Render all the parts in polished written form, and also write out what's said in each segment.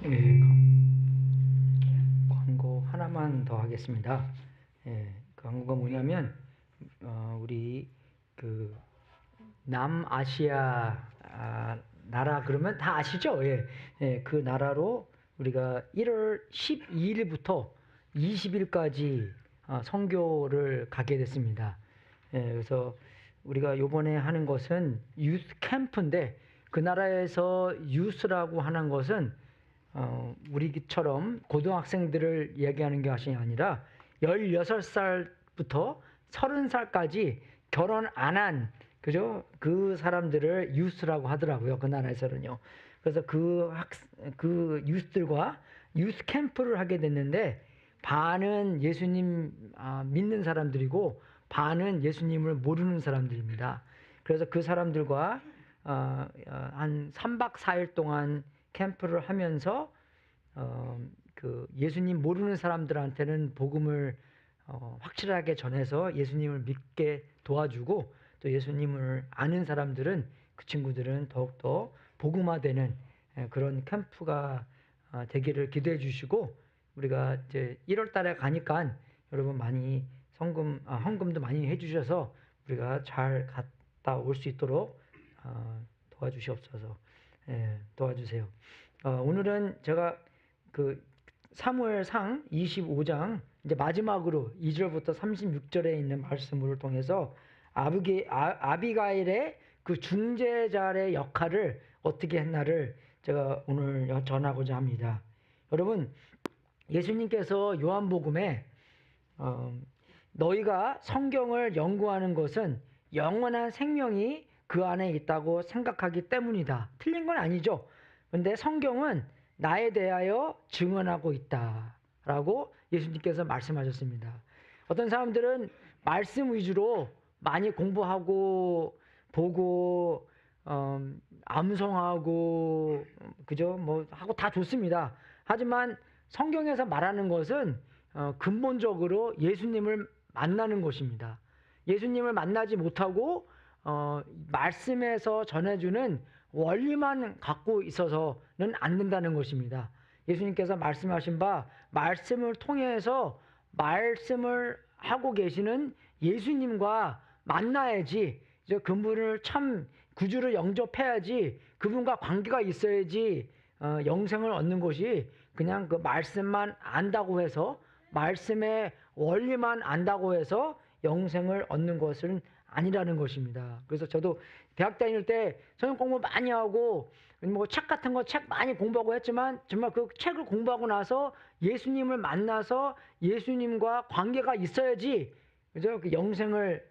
예, 광고 하나만 더 하겠습니다. 예, 광고가 뭐냐면 우리 그 남아시아 나라 그러면 다 아시죠? 예, 예, 그 나라로 우리가 1월 12일부터 20일까지 선교를 가게 됐습니다. 예, 그래서 우리가 요번에 하는 것은 유스 캠프인데 그 나라에서 유스라고 하는 것은 우리처럼 고등학생들을 얘기하는 것이 아니라 16살부터 30살까지 결혼 안 한, 그죠? 그 사람들을 유스라고 하더라고요. 그 나라에서는요. 그래서 그 유스들과 유스 캠프를 하게 됐는데, 반은 예수님 믿는 사람들이고, 반은 예수님을 모르는 사람들입니다. 그래서 그 사람들과 한 3박 4일 동안 캠프를 하면서 그 예수님 모르는 사람들한테는 복음을 확실하게 전해서 예수님을 믿게 도와주고, 또 예수님을 아는 사람들은, 그 친구들은 더욱더 복음화되는 그런 캠프가 되기를 기도해 주시고, 우리가 이제 1월 달에 가니까 여러분 많이 헌금도 많이 해 주셔서 우리가 잘 갔다 올 수 있도록 도와주시옵소서. 도와주세요. 오늘은 제가 그 사무엘상 25장 이제 마지막으로 2절부터 36절에 있는 말씀을 통해서 아비가일의 그 중재자의 역할을 어떻게 했나를 제가 오늘 전하고자 합니다. 여러분, 예수님께서 요한복음에 너희가 성경을 연구하는 것은 영원한 생명이 그 안에 있다고 생각하기 때문이다. 틀린 건 아니죠. 근데 성경은 나에 대하여 증언하고 있다 라고 예수님께서 말씀하셨습니다. 어떤 사람들은 말씀 위주로 많이 공부하고 보고 암송하고 그죠? 뭐 하고 다 좋습니다. 하지만 성경에서 말하는 것은 근본적으로 예수님을 만나는 것입니다. 예수님을 만나지 못하고 말씀에서 전해주는 원리만 갖고 있어서는 안 된다는 것입니다. 예수님께서 말씀하신 바 말씀을 통해서 말씀을 하고 계시는 예수님과 만나야지, 그분을 참 구주를 영접해야지, 그분과 관계가 있어야지 영생을 얻는 것이 그냥 그 말씀만 안다고 해서, 말씀의 원리만 안다고 해서 영생을 얻는 것은 아니라는 것입니다. 그래서 저도 대학 다닐 때 성경 공부 많이 하고 뭐 책 같은 거 책 많이 공부하고 했지만, 정말 그 책을 공부하고 나서 예수님을 만나서 예수님과 관계가 있어야지, 그죠? 그 영생을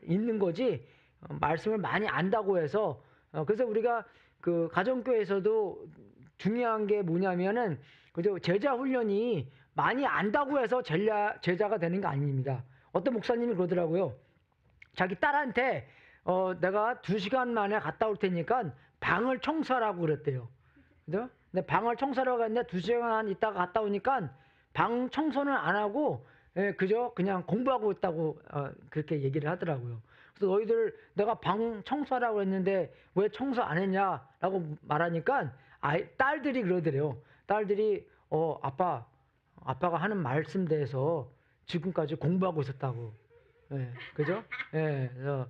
있는 거지, 말씀을 많이 안다고 해서. 그래서 우리가 그 가정교회에서도 중요한 게 뭐냐면은, 그죠? 제자 훈련이 많이 안다고 해서 제자가 되는 게 아닙니다. 어떤 목사님이 그러더라고요. 자기 딸한테 내가 2시간 만에 갔다 올 테니까 방을 청소하라고 그랬대요. 그죠? 근데 방을 청소하라고 했는데 2시간 있다가 갔다 오니까 방 청소는 안 하고 그죠? 그냥 공부하고 있다고 그렇게 얘기를 하더라고요. 그래서 너희들 내가 방 청소하라고 했는데 왜 청소 안 했냐라고 말하니까 딸들이 그러더래요. 딸들이 아빠가 하는 말씀 대해서 지금까지 공부하고 있었다고. 예, 그죠? 예, 그래서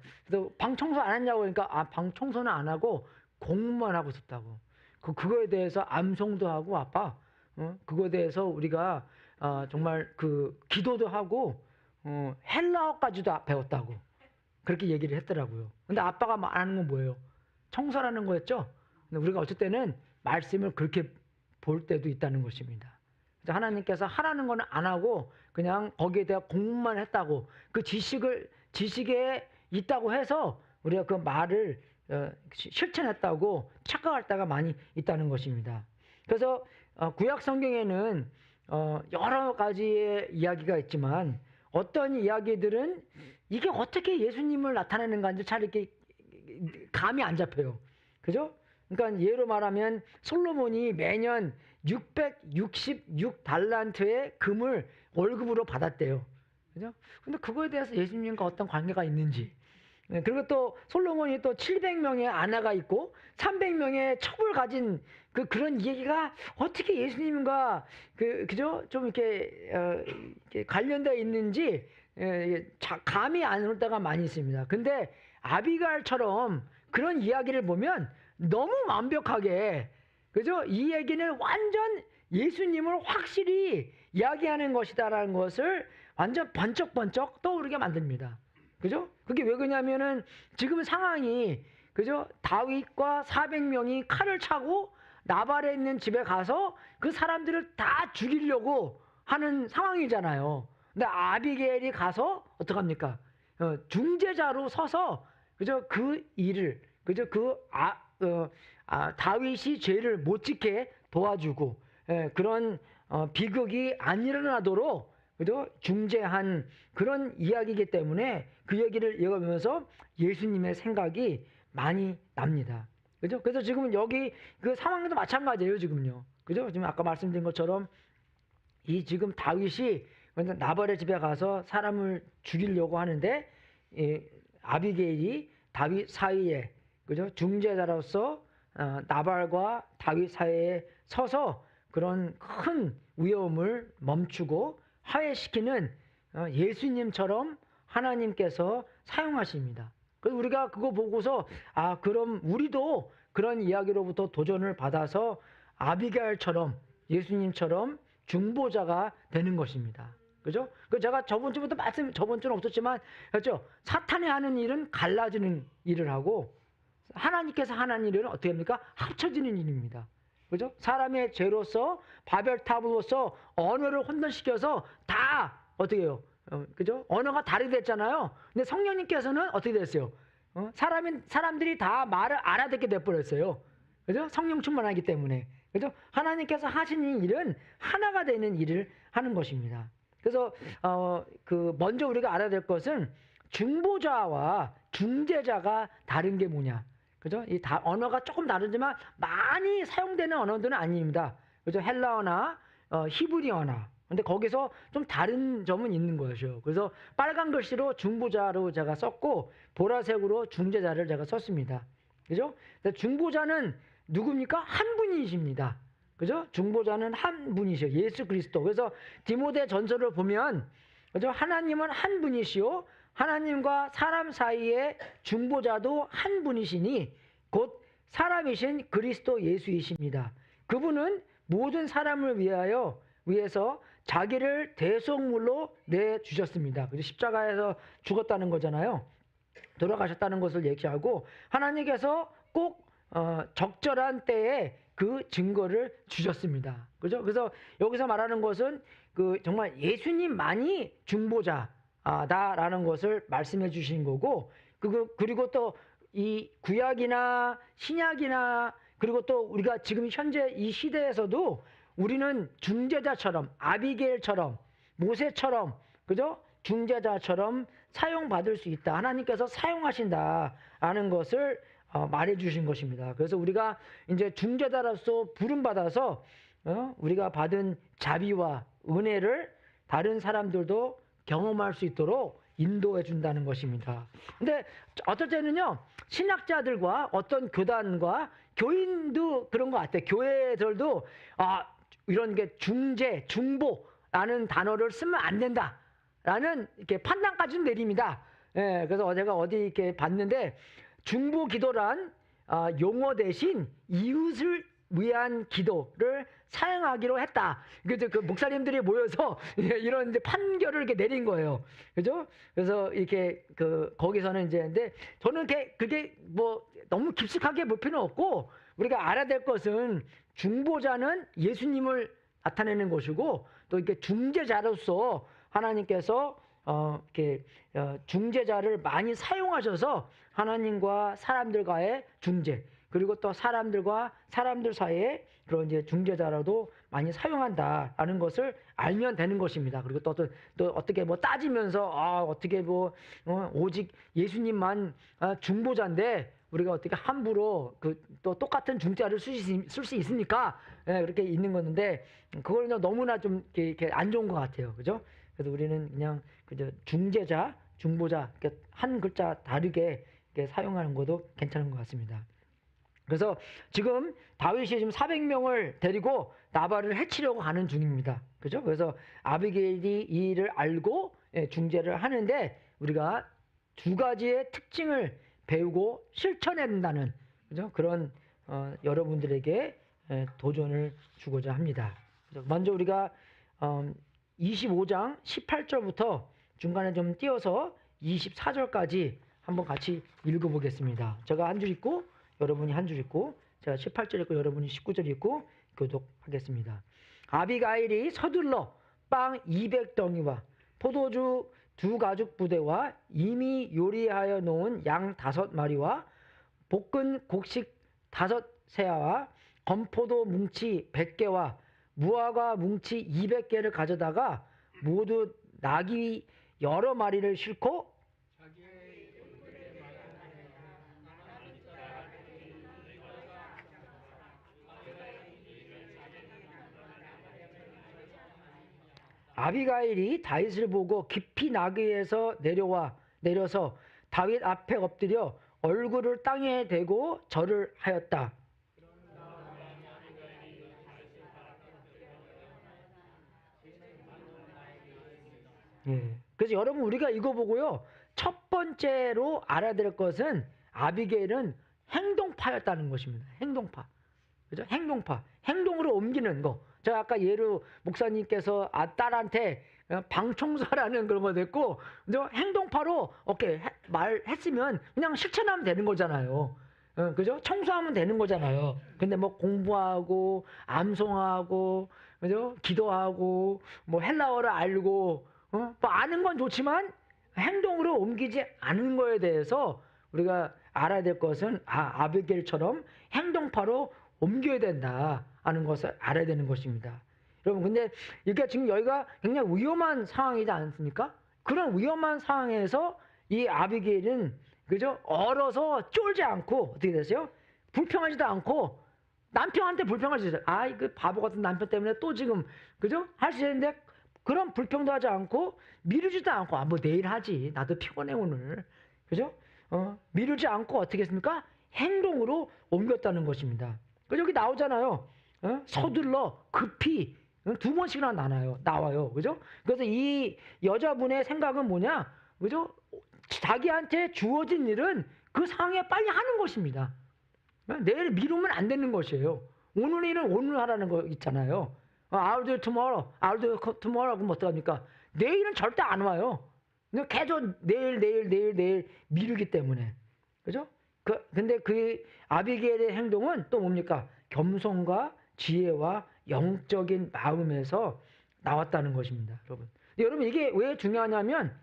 방 청소 안 했냐고 그러니까 방 청소는 안 하고 공부만 하고 있었다고. 그거에 대해서 암송도 하고 그거에 대해서 우리가 정말 그 기도도 하고 헬라어까지도 배웠다고 그렇게 얘기를 했더라고요. 근데 아빠가 말하는 건 뭐예요? 청소라는 거였죠. 근데 우리가 어쩔 때는 말씀을 그렇게 볼 때도 있다는 것입니다. 그래서 하나님께서 하라는 건 안 하고 그냥 거기에 대한 공부만 했다고, 그 지식에 있다고 해서 우리가 그 말을 실천했다고 착각할 때가 많이 있다는 것입니다. 그래서 구약 성경에는 여러 가지의 이야기가 있지만, 어떤 이야기들은 이게 어떻게 예수님을 나타내는 건지 잘 이렇게 감이 안 잡혀요. 그죠? 그러니까 예로 말하면 솔로몬이 매년 666달란트의 금을 월급으로 받았대요. 그죠? 근데 그거에 대해서 예수님과 어떤 관계가 있는지. 그리고 또 솔로몬이 또 700명의 아내가 있고 300명의 첩을 가진 그런 얘기가 어떻게 예수님과 그죠? 좀 이렇게 관련되어 있는지 감이 안 올 때가 많이 있습니다. 근데 아비갈처럼 그런 이야기를 보면 너무 완벽하게, 그죠? 이 얘기는 완전 예수님을 확실히 이야기하는 것이다라는 것을 완전 번쩍번쩍 떠오르게 만듭니다. 그죠? 그게 왜 그러냐면은 지금 상황이, 그죠? 다윗과 400명이 칼을 차고 나발에 있는 집에 가서 그 사람들을 다 죽이려고 하는 상황이잖아요. 근데 아비게일이 가서 어떡합니까? 중재자로 서서, 그죠? 그 일을, 그죠? 다윗이 죄를 못 짓게 도와주고, 그런 비극이 안 일어나도록, 그죠? 중재한 그런 이야기이기 때문에 그 얘기를 읽으면서 예수님의 생각이 많이 납니다. 그죠? 그래서 지금은 여기 그 상황도 마찬가지예요, 지금요. 그죠? 지금 아까 말씀드린 것처럼 이 지금 다윗이 나발의 집에 가서 사람을 죽이려고 하는데, 아비게일이 다윗 사이에, 그죠? 중재자로서 나발과 다윗 사이에 서서 그런 큰 위험을 멈추고 화해시키는 예수님처럼 하나님께서 사용하십니다. 그래서 우리가 그거 보고서 그럼 우리도 그런 이야기로부터 도전을 받아서 아비게일처럼 예수님처럼 중보자가 되는 것입니다. 그죠? 그 제가 저번 주부터 저번 주는 없었지만, 그렇죠? 사탄이 하는 일은 갈라지는 일을 하고 하나님께서 하는 일은 어떻게 합니까? 합쳐지는 일입니다. 그죠? 사람의 죄로서 바벨탑으로서 언어를 혼돈시켜서 다 어떻게 해요? 그죠? 언어가 다르게 됐잖아요. 근데 성령님께서는 어떻게 됐어요? 사람들이 다 말을 알아듣게 돼버렸어요. 그죠? 성령 충만하기 때문에. 그죠? 하나님께서 하시는 일은 하나가 되는 일을 하는 것입니다. 그래서 먼저 우리가 알아야 될 것은 중보자와 중재자가 다른 게 뭐냐? 그죠? 언어가 조금 다르지만 많이 사용되는 언어들은 아닙니다. 그죠? 헬라어나 히브리어나. 근데 거기서 좀 다른 점은 있는 것이죠. 그래서 빨간 글씨로 중보자로 제가 썼고 보라색으로 중재자를 제가 썼습니다. 그죠? 중보자는 누굽니까? 한 분이십니다. 그죠? 중보자는 한 분이시요. 예수 그리스도. 그래서 디모데 전서를 보면, 그죠? 하나님은 한 분이시요. 하나님과 사람 사이의 중보자도 한 분이시니 곧 사람이신 그리스도 예수이십니다. 그분은 모든 사람을 위해서 자기를 대속물로 내주셨습니다. 십자가에서 죽었다는 거잖아요. 돌아가셨다는 것을 얘기하고 하나님께서 꼭 적절한 때에 그 증거를 주셨습니다. 그죠? 그래서 여기서 말하는 것은 정말 예수님만이 중보자다라는 것을 말씀해 주신 거고, 그리고 또 이 구약이나 신약이나 그리고 또 우리가 지금 현재 이 시대에서도 우리는 중재자처럼 아비게일처럼 모세처럼, 그죠? 중재자처럼 사용받을 수 있다. 하나님께서 사용하신다라는 것을 말해 주신 것입니다. 그래서 우리가 이제 중재자로서 부름받아서 우리가 받은 자비와 은혜를 다른 사람들도 경험할 수 있도록 인도해 준다는 것입니다. 근데 어떨 때는요, 신학자들과 어떤 교단과 교인도 그런 것 같아요. 교회들도 이런 게 중재, 중보라는 단어를 쓰면 안 된다라는 이렇게 판단까지는 내립니다. 그래서 제가 어디 이렇게 봤는데 중보 기도란 용어 대신 이웃을 위한 기도를 사용하기로 했다. 그래서 그 목사님들이 모여서 이런 이제 판결을 이렇게 내린 거예요. 그죠? 그래서 이렇게 거기서는 이제 근데 저는 그게 뭐 너무 깊숙하게 볼 필요는 없고, 우리가 알아야 될 것은 중보자는 예수님을 나타내는 것이고, 또 이렇게 중재자로서 하나님께서 이렇게 중재자를 많이 사용하셔서 하나님과 사람들과의 중재, 그리고 또 사람들과 사람들 사이에 그런 이제 중재자라도 많이 사용한다라는 것을 알면 되는 것입니다. 그리고 또 어떻게 뭐 따지면서 어떻게 뭐 오직 예수님만 중보자인데 우리가 어떻게 함부로 또 똑같은 중재자를 쓸 수 있습니까? 그렇게 있는 건데 그걸 너무나 좀 이렇게 안 좋은 것 같아요. 그죠? 그래서 우리는 그냥 그저 중재자, 중보자 한 글자 다르게 사용하는 것도 괜찮은 것 같습니다. 그래서 지금 다윗이 지금 400명을 데리고 나발을 해치려고 가는 중입니다. 그죠? 그래서 아비게일이 이 일을 알고 중재를 하는데 우리가 두 가지의 특징을 배우고 실천해야 된다는, 그죠? 그런 여러분들에게 도전을 주고자 합니다. 먼저 우리가 25장 18절부터 중간에 좀 띄어서 24절까지 한번 같이 읽어보겠습니다. 제가 한 줄 읽고 여러분이 한 줄 읽고 제가 18절 읽고 여러분이 19절 읽고 교독하겠습니다. 아비가일이 서둘러 빵 200덩이와 포도주 2가죽 부대와 이미 요리하여 놓은 양 5마리와 볶은 곡식 5세아와 건포도 뭉치 100개와 무화과 뭉치 200개를 가져다가 모두 나귀 여러 마리를 싣고 아비가일이 다윗을 보고 깊이 나귀에서 내려서 다윗 앞에 엎드려 얼굴을 땅에 대고 절을 하였다. 그래서 여러분 우리가 이거 보고요, 첫 번째로 알아야 될 것은 아비게일은 행동파였다는 것입니다. 행동파. 그죠? 행동파. 행동으로 옮기는 거. 제가 아까 예로 목사님께서 딸한테 방 청소하라는 그런 거 됐고, 행동파로 말했으면 그냥 실천하면 되는 거잖아요. 그죠? 청소하면 되는 거잖아요. 근데 뭐 공부하고 암송하고, 그죠? 기도하고 뭐 헬라어를 알고 뭐 아는 건 좋지만 행동으로 옮기지 않은 거에 대해서 우리가 알아야 될 것은 아비게일처럼 행동파로 옮겨야 된다 하는 것을 알아야 되는 것입니다. 여러분, 근데 이게 지금 여기가 굉장히 위험한 상황이지 않습니까? 그런 위험한 상황에서 이 아비게일은, 그죠? 얼어서 쫄지 않고 어떻게 됐어요? 불평하지도 않고 남편한테 불평하지 않아요. 그 바보 같은 남편 때문에 또 지금, 그죠? 할 수 있는데 그런 불평도 하지 않고 미루지도 않고 뭐 내일 하지, 나도 피곤해 오늘, 그죠? 미루지 않고 어떻게 했습니까? 행동으로 옮겼다는 것입니다. 그래서 여기 나오잖아요. 서둘러 급히 2번씩이나 나와요. 그죠? 그래서 이 여자분의 생각은 뭐냐? 그죠? 자기한테 주어진 일은 그 상황에 빨리 하는 것입니다. 내일 미루면 안 되는 것이에요. 오늘 일은 오늘 하라는 거 있잖아요. I'll do it tomorrow. I'll do it tomorrow. 그럼 어떡합니까? 내일은 절대 안 와요. 계속 내일 미루기 때문에. 그죠? 근데 그 아비게일의 행동은 또 뭡니까? 겸손과 지혜와 영적인 마음에서 나왔다는 것입니다. 여러분 이게 왜 중요하냐면,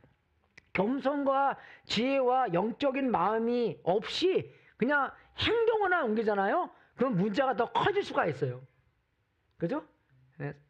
겸손과 지혜와 영적인 마음이 없이 그냥 행동을 옮기잖아요. 그럼 문제가 더 커질 수가 있어요. 그죠?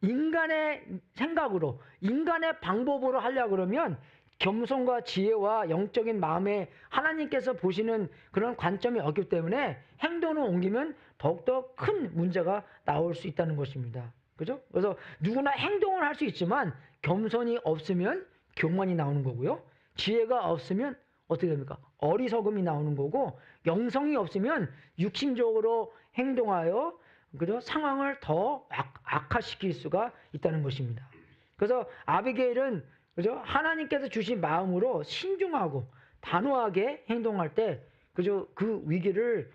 인간의 생각으로, 인간의 방법으로 하려고 그러면 겸손과 지혜와 영적인 마음에 하나님께서 보시는 그런 관점이 없기 때문에 행동을 옮기면 더욱더 큰 문제가 나올 수 있다는 것입니다. 그죠? 그래서 누구나 행동을 할 수 있지만 겸손이 없으면 교만이 나오는 거고요. 지혜가 없으면 어떻게 됩니까? 어리석음이 나오는 거고, 영성이 없으면 육신적으로 행동하여, 그죠? 상황을 더 악화시킬 수가 있다는 것입니다. 그래서 아비게일은, 그죠? 하나님께서 주신 마음으로 신중하고 단호하게 행동할 때, 그죠? 그 위기를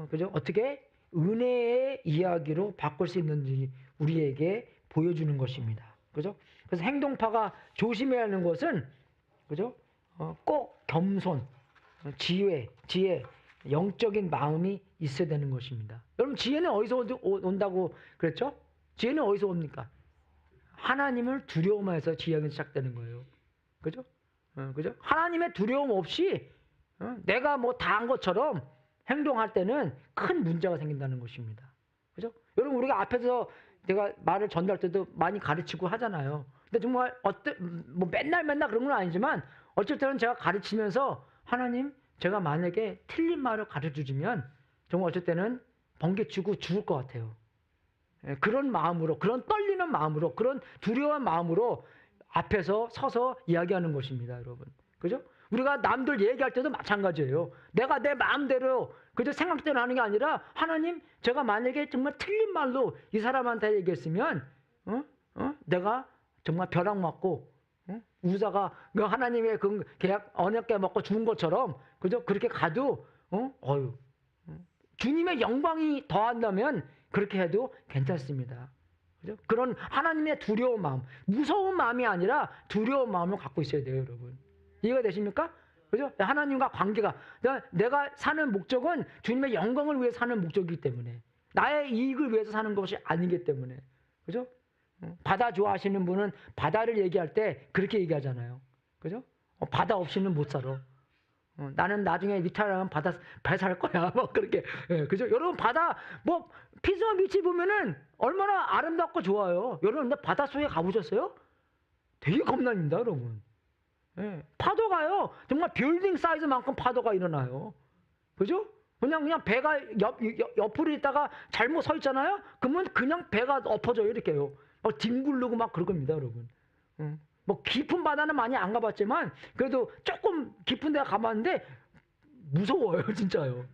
그죠? 어떻게 은혜의 이야기로 바꿀 수 있는지 우리에게 보여주는 것입니다. 그죠? 그래서 행동파가 조심해야 하는 것은, 그죠? 꼭 겸손, 지혜, 영적인 마음이 있어야 되는 것입니다. 여러분, 지혜는 어디서 온다고 그랬죠? 지혜는 어디서 옵니까? 하나님을 두려움해서 지혜가 시작되는 거예요. 그죠? 그죠? 하나님의 두려움 없이 내가 뭐 다 한 것처럼 행동할 때는 큰 문제가 생긴다는 것입니다. 그죠? 여러분, 우리가 앞에서 내가 말을 전달할 때도 많이 가르치고 하잖아요. 근데 정말 뭐 맨날 그런 건 아니지만 어쩔 때는 제가 가르치면서, 하나님, 제가 만약에 틀린 말을 가르쳐주시면 정말 어쩔 때는 번개치고 죽을 것 같아요. 그런 마음으로, 그런 떨리는 마음으로, 그런 두려운 마음으로 앞에서 서서 이야기하는 것입니다, 여러분. 그죠? 우리가 남들 얘기할 때도 마찬가지예요. 내가 내 마음대로 그저 생각대로 하는 게 아니라 하나님, 제가 만약에 정말 틀린 말로 이 사람한테 얘기했으면 내가 정말 벼락 맞고 우사가 그 하나님의 그 계약 언약궤 먹고 죽은 것처럼 그저 그렇게 가도 주님의 영광이 더한다면 그렇게 해도 괜찮습니다. 그죠? 그런 하나님의 두려운 마음, 무서운 마음이 아니라 두려운 마음을 갖고 있어야 돼요, 여러분. 이해가 되십니까? 그죠? 하나님과 관계가, 내가 사는 목적은 주님의 영광을 위해 사는 목적이기 때문에, 나의 이익을 위해서 사는 것이 아니기 때문에, 그죠? 바다 좋아하시는 분은 바다를 얘기할 때 그렇게 얘기하잖아요. 그죠? 바다 없이는 못 살아. 나는 나중에 리타일하면 바다 배 살 거야. 막 그렇게. 예, 그죠? 여러분, 바다, 피스마 비치 보면은 얼마나 아름답고 좋아요. 여러분, 근데 바닷속에 가보셨어요? 되게 겁납니다, 여러분. 예, 파도가요, 정말 빌딩 사이즈만큼 파도가 일어나요. 그죠? 그냥 배가 옆으로 있다가 잘못 서 있잖아요? 그러면 그냥 배가 엎어져요, 이렇게요. 막 뒹굴르고 막 그럴 겁니다, 여러분. 깊은 바다는 많이 안 가봤지만, 그래도 조금 깊은 데 가봤는데, 무서워요, 진짜요.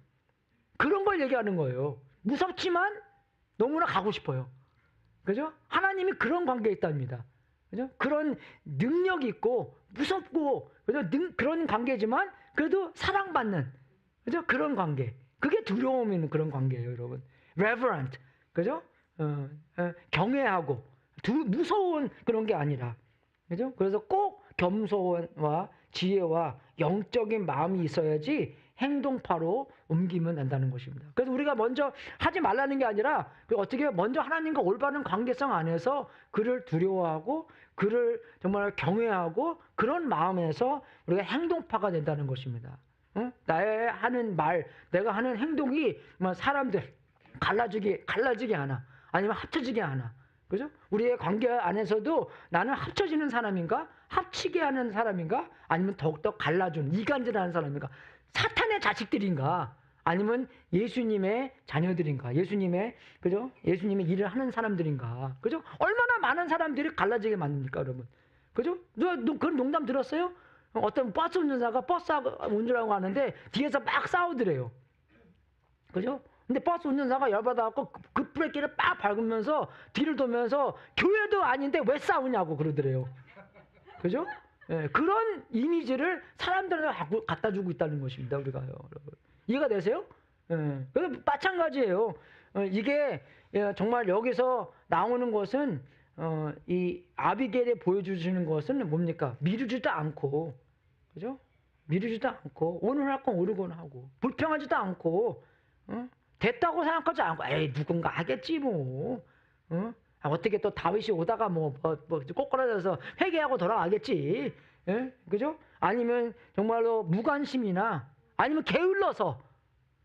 그런 걸 얘기하는 거예요. 무섭지만 너무나 가고 싶어요. 그죠? 하나님이 그런 관계에 있답니다. 그죠? 그런 능력이 있고, 무섭고, 그죠? 그런 관계지만, 그래도 사랑받는, 그죠? 그런 관계. 그게 두려움 있는 그런 관계예요, 여러분. reverent. 그죠? 경외하고, 무서운 그런 게 아니라. 그죠? 그래서 꼭 겸손과 지혜와 영적인 마음이 있어야지 행동파로 옮기면 된다는 것입니다. 그래서 우리가 먼저 하지 말라는 게 아니라 어떻게 먼저 하나님과 올바른 관계성 안에서 그를 두려워하고 그를 정말 경외하고 그런 마음에서 우리가 행동파가 된다는 것입니다. 나의 하는 말, 내가 하는 행동이 사람들 갈라지게 하나, 아니면 합쳐지게 하나. 그죠? 우리의 관계 안에서도 나는 합쳐지는 사람인가? 합치게 하는 사람인가? 아니면 더욱더 갈라주는, 이간질하는 사람인가? 사탄의 자식들인가? 아니면 예수님의 자녀들인가? 그죠? 예수님의 일을 하는 사람들인가? 그죠? 얼마나 많은 사람들이 갈라지게 만듭니까, 여러분? 그죠? 그런 농담 들었어요? 어떤 버스 운전사가 버스 운전하고 가는데 뒤에서 막 싸우더래요. 그죠? 근데 버스 운전사가 열받아갖고 급브레이크를 빡 밟으면서 뒤를 돌면서 교회도 아닌데 왜 싸우냐고 그러더래요. 그죠? 예, 그런 이미지를 사람들한테 갖다 주고 있다는 것입니다, 우리가요, 여러분. 이해가 되세요? 예, 그래서 마찬가지예요. 이게 정말 여기서 나오는 것은 이 아비게일에 보여주시는 것은 뭡니까? 미루지도 않고, 그죠? 미루지도 않고 오늘 할 건 오르거나 하고 불평하지도 않고. 됐다고 생각하지 않고, 에이, 누군가 하겠지, 뭐. 어떻게 또 다윗이 오다가 꼬꾸라져서 회개하고 돌아가겠지. 예? 그죠? 아니면 정말로 무관심이나, 아니면 게을러서.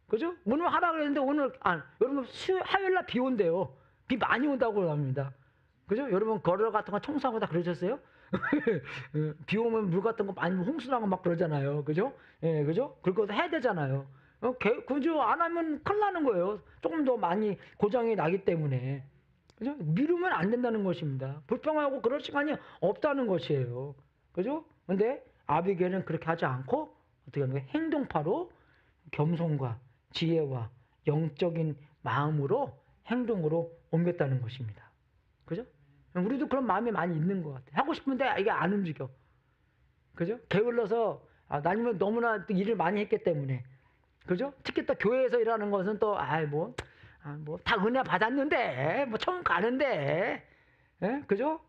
그죠? 오늘 하라 그랬는데 여러분, 화요일날 비 온대요. 비 많이 온다고 합니다. 그죠? 여러분, 거리 같은 거 청소하고 다 그러셨어요? 비 오면 물 같은 거 많이 홍수나고 막 그러잖아요. 그죠? 예, 그죠? 그거 해야 되잖아요. 그죠? 안 하면 큰일 나는 거예요. 조금 더 많이 고장이 나기 때문에. 그죠? 미루면 안 된다는 것입니다. 불평하고 그럴 시간이 없다는 것이에요. 그죠? 근데 아비게일은 그렇게 하지 않고 어떻게 하는 거예요? 행동파로 겸손과 지혜와 영적인 마음으로 행동으로 옮겼다는 것입니다. 그죠? 우리도 그런 마음이 많이 있는 것 같아요. 하고 싶은데 이게 안 움직여. 그죠? 게을러서, 아니면 너무나 일을 많이 했기 때문에. 그죠? 특히 또 교회에서 일하는 것은 또, 다 은혜 받았는데, 처음 가는데, 예? 그죠?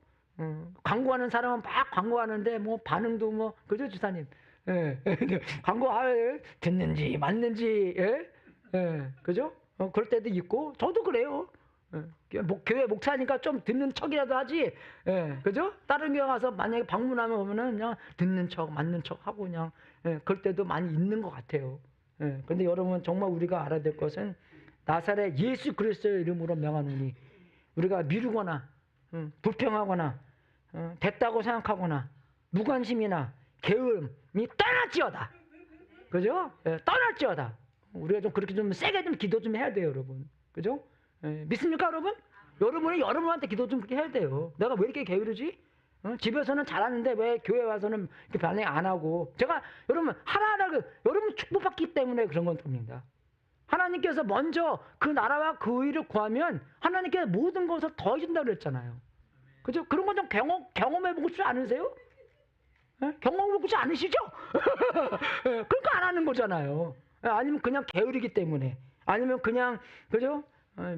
광고하는 사람은 막 광고하는데, 반응도 그죠, 주사님? 예. 광고, 듣는지, 맞는지, 예? 예. 그죠? 그럴 때도 있고, 저도 그래요. 예. 교회 목사니까 좀 듣는 척이라도 하지, 예. 그죠? 다른 교회 가서 만약에 방문하면 오면은 그냥 듣는 척, 맞는 척 하고 그냥, 예. 그럴 때도 많이 있는 것 같아요. 그런데 여러분, 정말 우리가 알아야 될 것은 나사렛 예수 그리스도의 이름으로 명하노니, 우리가 미루거나 불평하거나 됐다고 생각하거나 무관심이나 게으름이 떠날지어다. 그죠? 떠날지어다. 우리가 좀 그렇게 좀 세게 좀 기도 좀 해야 돼요, 여러분. 그죠? 믿습니까, 여러분? 여러분이 여러분한테 기도 좀 그렇게 해야 돼요. 내가 왜 이렇게 게으르지? 집에서는 잘하는데 왜 교회 와서는 이렇게 반응 안 하고. 제가 여러분 하나하나 여러분 축복받기 때문에 그런 겁니다. 하나님께서 먼저 그 나라와 그 의를 구하면 하나님께서 모든 것을 더해준다고 그랬잖아요. 그죠? 그런 거 좀 경험해보고 싶지 않으세요? 경험해보고 싶지 않으시죠? 그러니까 안 하는 거잖아요. 아니면 그냥 게으르기 때문에, 아니면 그냥 그죠?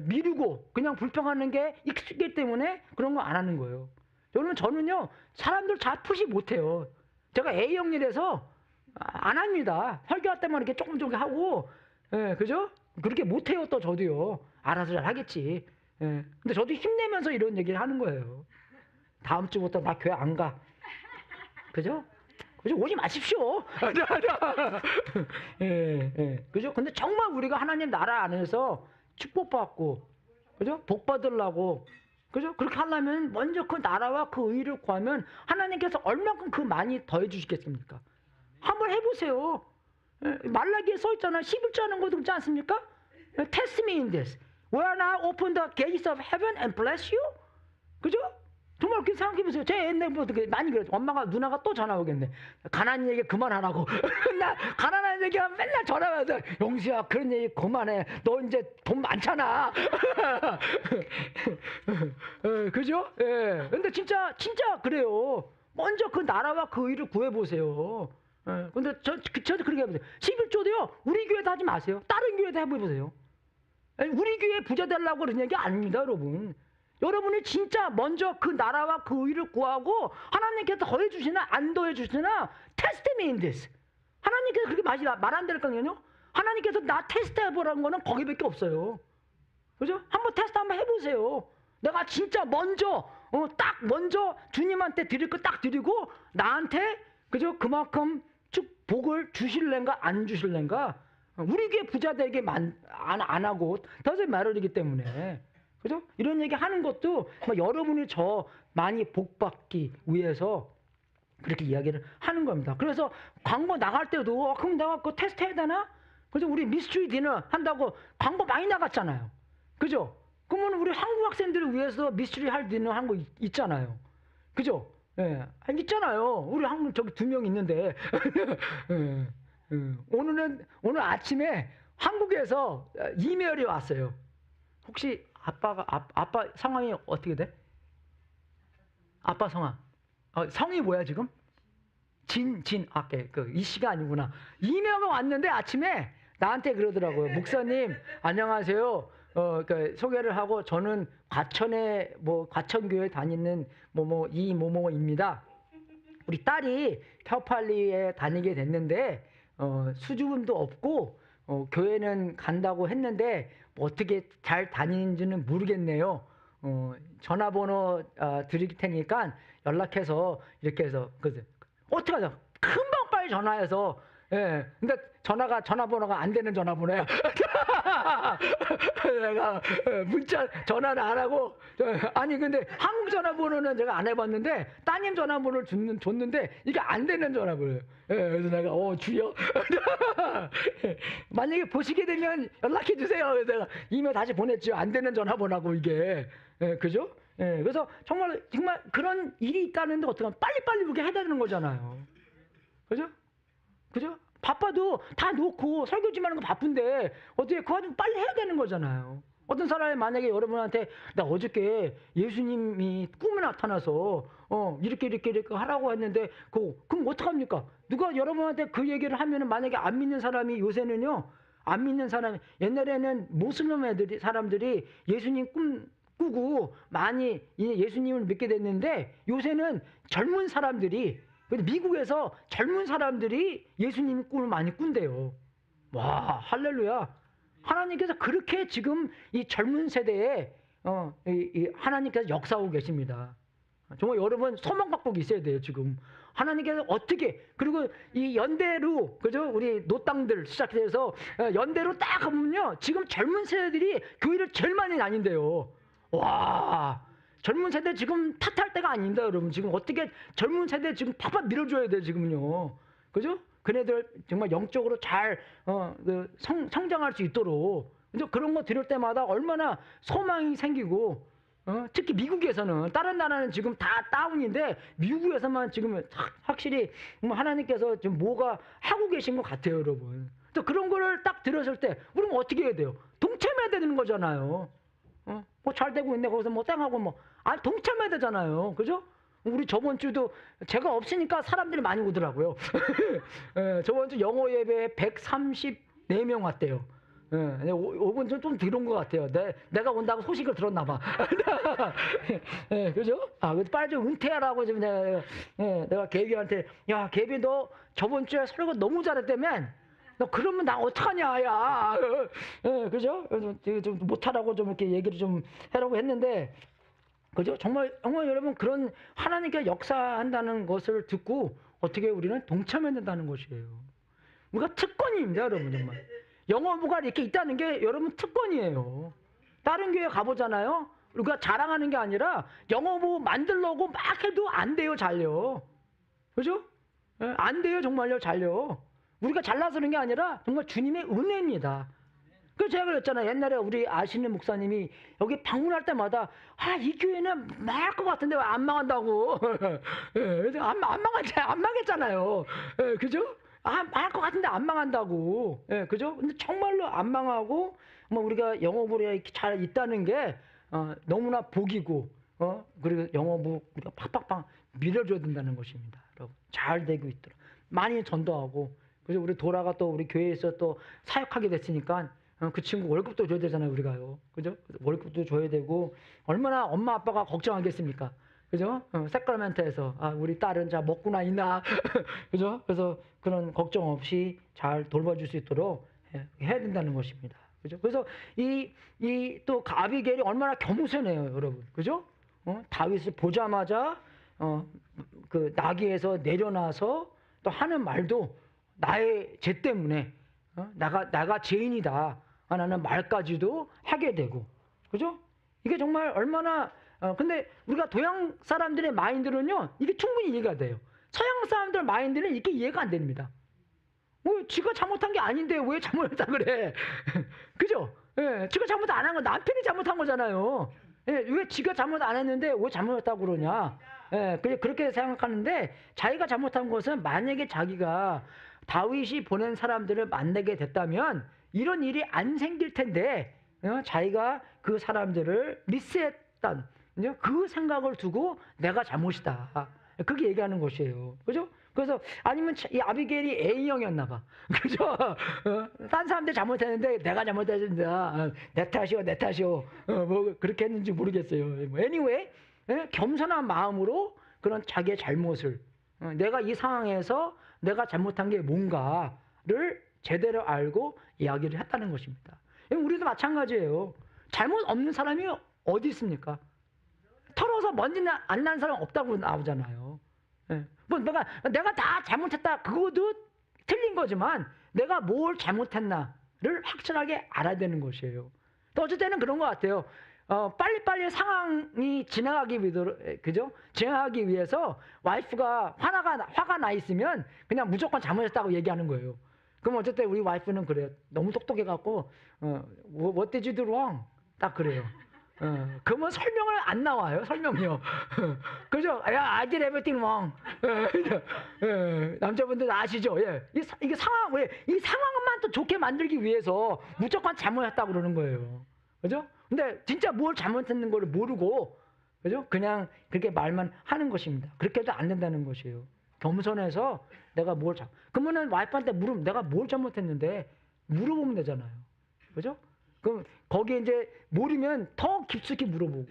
미루고 그냥 불평하는 게 익숙하기 때문에 그런 거 안 하는 거예요. 여러분 저는요 사람들 잘 푸시 못해요. 제가 A형이라서 안 합니다. 설교할 때만 이렇게 조금 하고, 그죠? 그렇게 못해요. 또 저도요. 알아서 잘 하겠지. 근데 저도 힘내면서 이런 얘기를 하는 거예요. 다음 주부터 나 교회 안 가. 그죠? 그죠? 오지 마십시오. 그죠? 근데 정말 우리가 하나님 나라 안에서 축복받고, 그죠? 복 받으려고, 그죠? 그렇게 하려면 먼저 그 나라와 그 의를 구하면 하나님께서 얼마큼 그 많이 더해 주시겠습니까? 한번 해보세요. 말라기에 써 있잖아. 11조 하는 것도 그렇지 않습니까? Test me in this. Will I open the gates of heaven and bless you? 그죠? 정말 그렇게 생각해보세요. 제 옛날부터 어떻게 많이 그랬죠. 엄마가 누나가 또 전화 오겠네. 가난한 얘기 그만하라고. 나 가난한 얘기하면 맨날 전화 와서 영수야 그런 얘기 그만해. 너 이제 돈 많잖아. 그죠? 예. 근데 진짜 그래요. 먼저 그 나라와 그 의를 구해보세요. 근데 저도 그렇게 해보세요. 11조도요 우리 교회도 하지 마세요. 다른 교회도 해보세요. 우리 교회 부자 되려고 그런 얘기 아닙니다, 여러분. 여러분이 진짜 먼저 그 나라와 그 의를 구하고 하나님께서 더해 주시나 안 더해 주시나 테스트 me in this. 하나님께서 그렇게 말 안 될까요? 하나님께서 나 테스트 해보라는 거는 거기밖에 없어요. 그죠? 한번 테스트 한번 해보세요. 내가 진짜 먼저 딱 먼저 주님한테 드릴 거 딱 드리고 나한테 그죠? 그만큼 복을 주실랜가 안 주실랜가. 우리 교회 부자 되게 안 하고 다시 말하기 때문에. 그죠? 이런 얘기 하는 것도 여러분이 저 많이 복 받기 위해서 그렇게 이야기를 하는 겁니다. 그래서 광고 나갈 때도 그럼 내가 그거 테스트 해야 되나? 그죠? 우리 미스트리 디너 한다고 광고 많이 나갔잖아요. 그죠? 그러면 우리 한국 학생들을 위해서 미스트리 할 디너 한 거 있잖아요. 그죠? 예, 있잖아요. 우리 한국 저기 2명 있는데 오늘 아침에 한국에서 이메일이 왔어요. 혹시 아빠 상황이 어떻게 돼? 아빠 성함. 성이 뭐야 지금? 이 씨가 아니구나. 이메일가 왔는데 아침에 나한테 그러더라고요. 목사님 안녕하세요. 소개를 하고 저는 과천에 과천교회 다니는 이모모입니다. 우리 딸이 태어팔리에 다니게 됐는데 수주금도 없고 교회는 간다고 했는데 어떻게 잘 다니는지는 모르겠네요. 전화번호 드릴 테니까 연락해서 이렇게 해서 어떻게 하자? 금방 빨리 전화해서 근데 전화번호가 안 되는 전화번호야. 내가 문자 전화를 안 하고 아니 근데 한국 전화번호는 제가 안 해봤는데 따님 전화번호를 줬는데 이게 안 되는 전화번호예요. 그래서 내가 주여 만약에 보시게 되면 연락해 주세요. 그래서 내가 이메일 다시 보냈죠. 안 되는 전화번호고 이게 그죠? 그래서 정말 그런 일이 있다는데 어떻게 하면 빨리빨리 그렇게 해야 되는 거잖아요. 그죠? 그죠? 바빠도 다 놓고 설교지만 하는 거 바쁜데 어떻게 그거 좀 빨리 해야 되는 거잖아요. 어떤 사람이 만약에 여러분한테 나 어저께 예수님이 꿈에 나타나서 이렇게 하라고 했는데 그럼 어떡합니까? 누가 여러분한테 그 얘기를 하면은 만약에 안 믿는 사람이 요새는요 안 믿는 사람 옛날에는 모슬림 사람들이 예수님 꾸고 많이 예수님을 믿게 됐는데 요새는 젊은 사람들이 미국에서 젊은 사람들이 예수님 꿈을 많이 꾼대요. 와 할렐루야. 하나님께서 그렇게 지금 이 젊은 세대에 하나님께서 역사하고 계십니다. 정말 여러분 소망 갖고 있어야 돼요. 지금 하나님께서 어떻게 그리고 이 연대로 그죠? 우리 노땅들 시작해서 연대로 딱 가면요 지금 젊은 세대들이 교회를 제일 많이 다닌대요. 와 젊은 세대 지금 탓할 때가 아닙니다, 여러분. 지금 어떻게 젊은 세대 지금 팍팍 밀어줘야 돼 지금은요, 그죠? 그네들 정말 영적으로 잘 성장할 수 있도록 그죠? 그런 거 들을 때마다 얼마나 소망이 생기고 특히 미국에서는 다른 나라는 지금 다 다운인데 미국에서만 지금 확실히 하나님께서 좀 뭐가 하고 계신 것 같아요, 여러분. 또 그런 거를 딱 들었을 때 우리는 어떻게 해야 돼요? 동참해야 되는 거잖아요. 뭐 잘 되고 있네 거기서 뭐 땡하고 뭐 동참해야 되잖아요, 그죠? 우리 저번 주도 제가 없으니까 사람들이 많이 오더라고요. 저번 주 영어 예배에 134명 왔대요. 예, 5분 좀 들은 것 같아요. 내가 온다고 소식을 들었나 봐. 예, 그죠? 그래서 빨리 좀 은퇴하라고 지금 내가 개비한테, 야, 개비 너 저번 주에 설교 너무 잘했다며? 너 그러면 나 어떡하냐, 야. 예, 그죠? 좀 못하라고 좀 이렇게 얘기를 좀 하라고 했는데, 그죠? 정말 여러분 그런 하나님께 역사한다는 것을 듣고 어떻게 우리는 동참해야 된다는 것이에요. 우리가 특권입니다, 여러분, 정말. 영어부가 이렇게 있다는 게 여러분 특권이에요. 다른 교회 가보잖아요. 우리가 자랑하는 게 아니라 영어부 만들려고 막 해도 안 돼요, 잘요. 그죠? 안 돼요, 정말요, 잘요. 우리가 잘나서 그런 게 아니라 정말 주님의 은혜입니다. 그래서 제가 그랬잖아요. 옛날에 우리 아시는 목사님이 여기 방문할 때마다 이 교회는 망할 것 같은데 왜 안 망한다고. 안 망했잖아요. 그죠? 망할 것 같은데 안 망한다고. 그죠? 근데 정말로 안 망하고 우리가 영어부에 잘 있다는 게 너무나 복이고 그리고 영어부 우리가 팍팍팍 밀어줘야 된다는 것입니다. 여러분 잘 되고 있도록 많이 전도하고 그래서 우리 도라가 또 우리 교회에서 또 사역하게 됐으니까 그 친구 월급도 줘야 되잖아요, 우리가요. 그죠? 월급도 줘야 되고 얼마나 엄마 아빠가 걱정하겠습니까? 그죠? 세크라멘토에서 우리 딸은 자 먹고나 있나? 그죠? 그래서 그런 걱정 없이 잘 돌봐줄 수 있도록 해야 된다는 것입니다. 그죠? 그래서 이 또 아비게일이 얼마나 겸손해요, 여러분. 그죠? 다윗을 보자마자 그 나귀에서 내려놔서 또 하는 말도 나의 죄 때문에 내가 죄인이다 하는 말까지도 하게 되고, 그죠? 이게 정말 얼마나 근데 우리가 동양 사람들의 마인드는요 이게 충분히 이해가 돼요. 서양 사람들 마인드는 이게 이해가 안 됩니다. 지가 잘못한 게 아닌데 왜 잘못했다 그래? 그죠? 지가 잘못 안 한 건 남편이 잘못한 거잖아요. 왜 지가 잘못 안 했는데 왜 잘못했다고 그러냐? 그렇게 생각하는데 자기가 잘못한 것은 만약에 자기가 다윗이 보낸 사람들을 만나게 됐다면 이런 일이 안 생길 텐데 자기가 그 사람들을 미스했던 그 생각을 두고 내가 잘못이다. 그렇게 얘기하는 것이에요. 그죠? 그래서 아니면 이 아비게일이 A형이었나 봐. 그죠? 딴 사람들 잘못했는데 내가 잘못했습니다. 내 탓이요. 뭐 그렇게 했는지 모르겠어요. Anyway, 겸손한 마음으로 그런 자기의 잘못을 내가 이 상황에서 내가 잘못한 게 뭔가를 제대로 알고 이야기를 했다는 것입니다. 우리도 마찬가지예요. 잘못 없는 사람이 어디 있습니까? 털어서 먼지 안 나는 사람 없다고 나오잖아요. 뭐 내가 다 잘못했다 그것도 틀린 거지만 내가 뭘 잘못했나를 확실하게 알아야 되는 것이에요. 또 어쩔 때는 그런 것 같아요. 빨리빨리 상황이 지나가기 위해서, 그죠? 지나가기 위해서 와이프가 화가 나 있으면 그냥 무조건 잘못했다고 얘기하는 거예요. 그럼 어쨌든 우리 와이프는 그래요. 너무 똑똑해갖고, what did you do wrong? 딱 그래요. 그러면 설명을 안 나와요, 설명이요. 그죠? 야, I did everything wrong. 남자분들 아시죠? 이게 상황, 이 상황만 또 좋게 만들기 위해서 무조건 잘못했다고 그러는 거예요. 그죠? 근데 진짜 뭘 잘못했는 걸 모르고, 그죠? 그냥 그렇게 말만 하는 것입니다. 그렇게 해도 안 된다는 것이에요. 겸손해서 내가 그러면은 와이프한테 내가 뭘 잘못했는데 물어보면 되잖아요. 그죠? 그럼 거기에 이제 모르면 더 깊숙이 물어보고.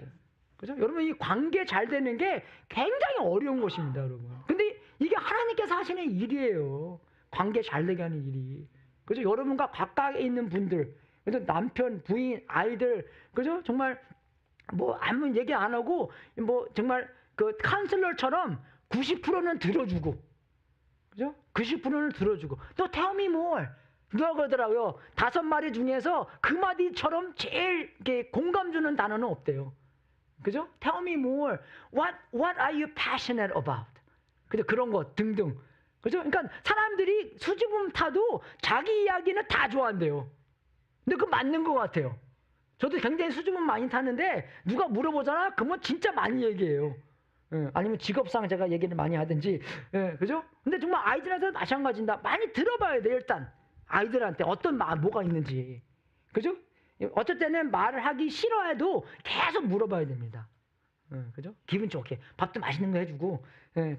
그죠? 여러분 이 관계 잘 되는 게 굉장히 어려운 것입니다, 여러분. 근데 이게 하나님께서 하시는 일이에요. 관계 잘 되게 하는 일이. 그죠? 여러분과 가까이 있는 분들, 그래서 남편, 부인, 아이들, 그죠? 정말 뭐 아무 얘기 안 하고 뭐 정말 그 카운슬러처럼 90%는 들어주고, 그죠? 90%는 들어주고. 또 tell me more. 누가 그러더라고요. 5마디 중에서 그 마디처럼 제일 이렇게 공감 주는 단어는 없대요. 그죠? Tell me more. What are you passionate about? 그죠? 그런 것 등등. 그죠? 그러니까 사람들이 수줍음 타도 자기 이야기는 다 좋아한대요. 근데 그거 맞는 것 같아요. 저도 굉장히 수줍음 많이 타는데 누가 물어보잖아? 그러면 진짜 많이 얘기해요. 아니면 직업상 제가 얘기를 많이 하든지, 그죠? 근데 정말 아이들한테도 마찬가지입니다. 많이 들어봐야 돼요, 일단. 아이들한테 어떤 뭐가 있는지. 그죠? 어쩔 때는 말을 하기 싫어해도 계속 물어봐야 됩니다. 그죠? 기분 좋게. 밥도 맛있는 거 해주고,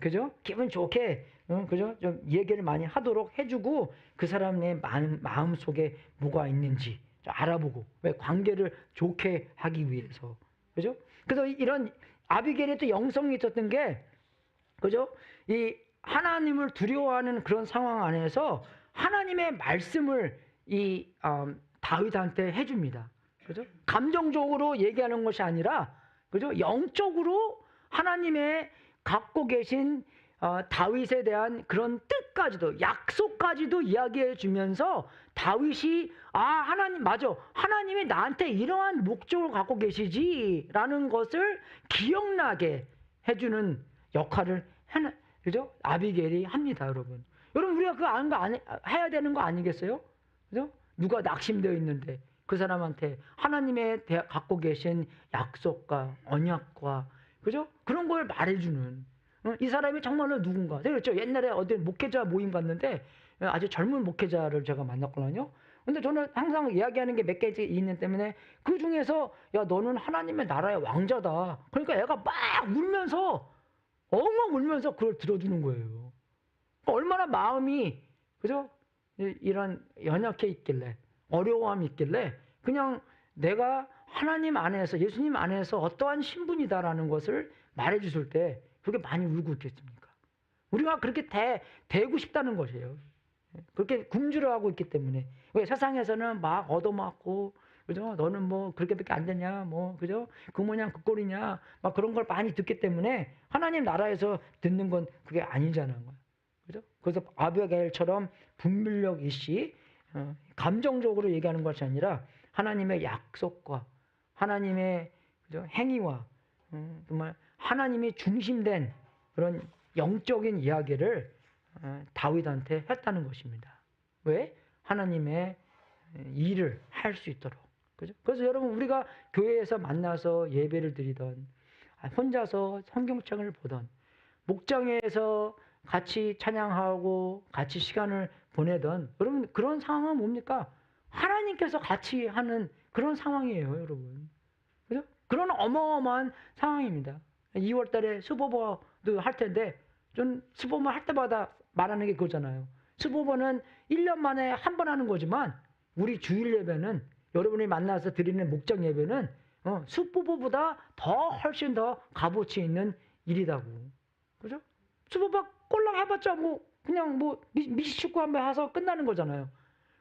그죠? 기분 좋게, 그죠? 좀 얘기를 많이 하도록 해주고, 그 사람의 마음 속에 뭐가 있는지 좀 알아보고, 왜 관계를 좋게 하기 위해서. 그죠? 그래서 이런 아비게일의 또 영성이 있었던 게, 그죠? 이 하나님을 두려워하는 그런 상황 안에서 하나님의 말씀을 다윗한테 해줍니다. 그죠? 감정적으로 얘기하는 것이 아니라, 그죠? 영적으로 하나님의 갖고 계신 다윗에 대한 그런 뜻까지도, 약속까지도 이야기해 주면서 다윗이 하나님 맞아, 하나님이 나한테 이러한 목적을 갖고 계시지라는 것을 기억나게 해주는 역할을 그죠? 아비게일이 합니다, 여러분. 여러분, 우리가 해야 되는 거 아니겠어요? 그죠? 누가 낙심되어 있는데 그 사람한테 하나님의 갖고 계신 약속과 언약과, 그죠? 그런 걸 말해주는, 이 사람이 정말로 누군가. 그렇죠? 옛날에 어디 목회자 모임 갔는데 아주 젊은 목회자를 제가 만났거든요. 근데 저는 항상 이야기하는 게 몇 개 있는 때문에 그 중에서 야, 너는 하나님의 나라의 왕자다. 그러니까 애가 막 울면서 엉엉 울면서 그걸 들어주는 거예요. 얼마나 마음이, 그죠? 이런 연약해 있길래, 어려움이 있길래 그냥 내가 하나님 안에서, 예수님 안에서 어떠한 신분이다라는 것을 말해 주실 때 그렇게 많이 울고 있겠습니까? 우리가 그렇게 되고 싶다는 것이에요. 그렇게 굶주려 하고 있기 때문에. 왜 세상에서는 막 얻어맞고, 그죠? 너는 뭐 그렇게밖에 안 되냐, 뭐, 그죠? 그 모양 그 꼴이냐, 막 그런 걸 많이 듣기 때문에 하나님 나라에서 듣는 건 그게 아니잖아요. 그죠? 그래서 아비게일처럼 분별력 있이 감정적으로 얘기하는 것이 아니라 하나님의 약속과 하나님의, 그죠? 행위와 정말 하나님이 중심된 그런 영적인 이야기를 다윗한테 했다는 것입니다. 왜? 하나님의 일을 할 수 있도록. 그죠? 그래서 여러분, 우리가 교회에서 만나서 예배를 드리던, 혼자서 성경책을 보던, 목장에서 같이 찬양하고 같이 시간을 보내던, 여러분, 그런 상황은 뭡니까? 하나님께서 같이 하는 그런 상황이에요, 여러분. 그죠? 그런 어마어마한 상황입니다. 2월 달에 수보버도 할 텐데, 전 수보버 할 때마다 말하는 게 그거잖아요. 수보버는 1년 만에 한 번 하는 거지만, 우리 주일 예배는, 여러분이 만나서 드리는 목장 예배는 수보버보다 훨씬 더 값어치 있는 일이다고. 그죠? 수보버 꼴랑 해봤자 그냥 미식축구 한번 해서 끝나는 거잖아요.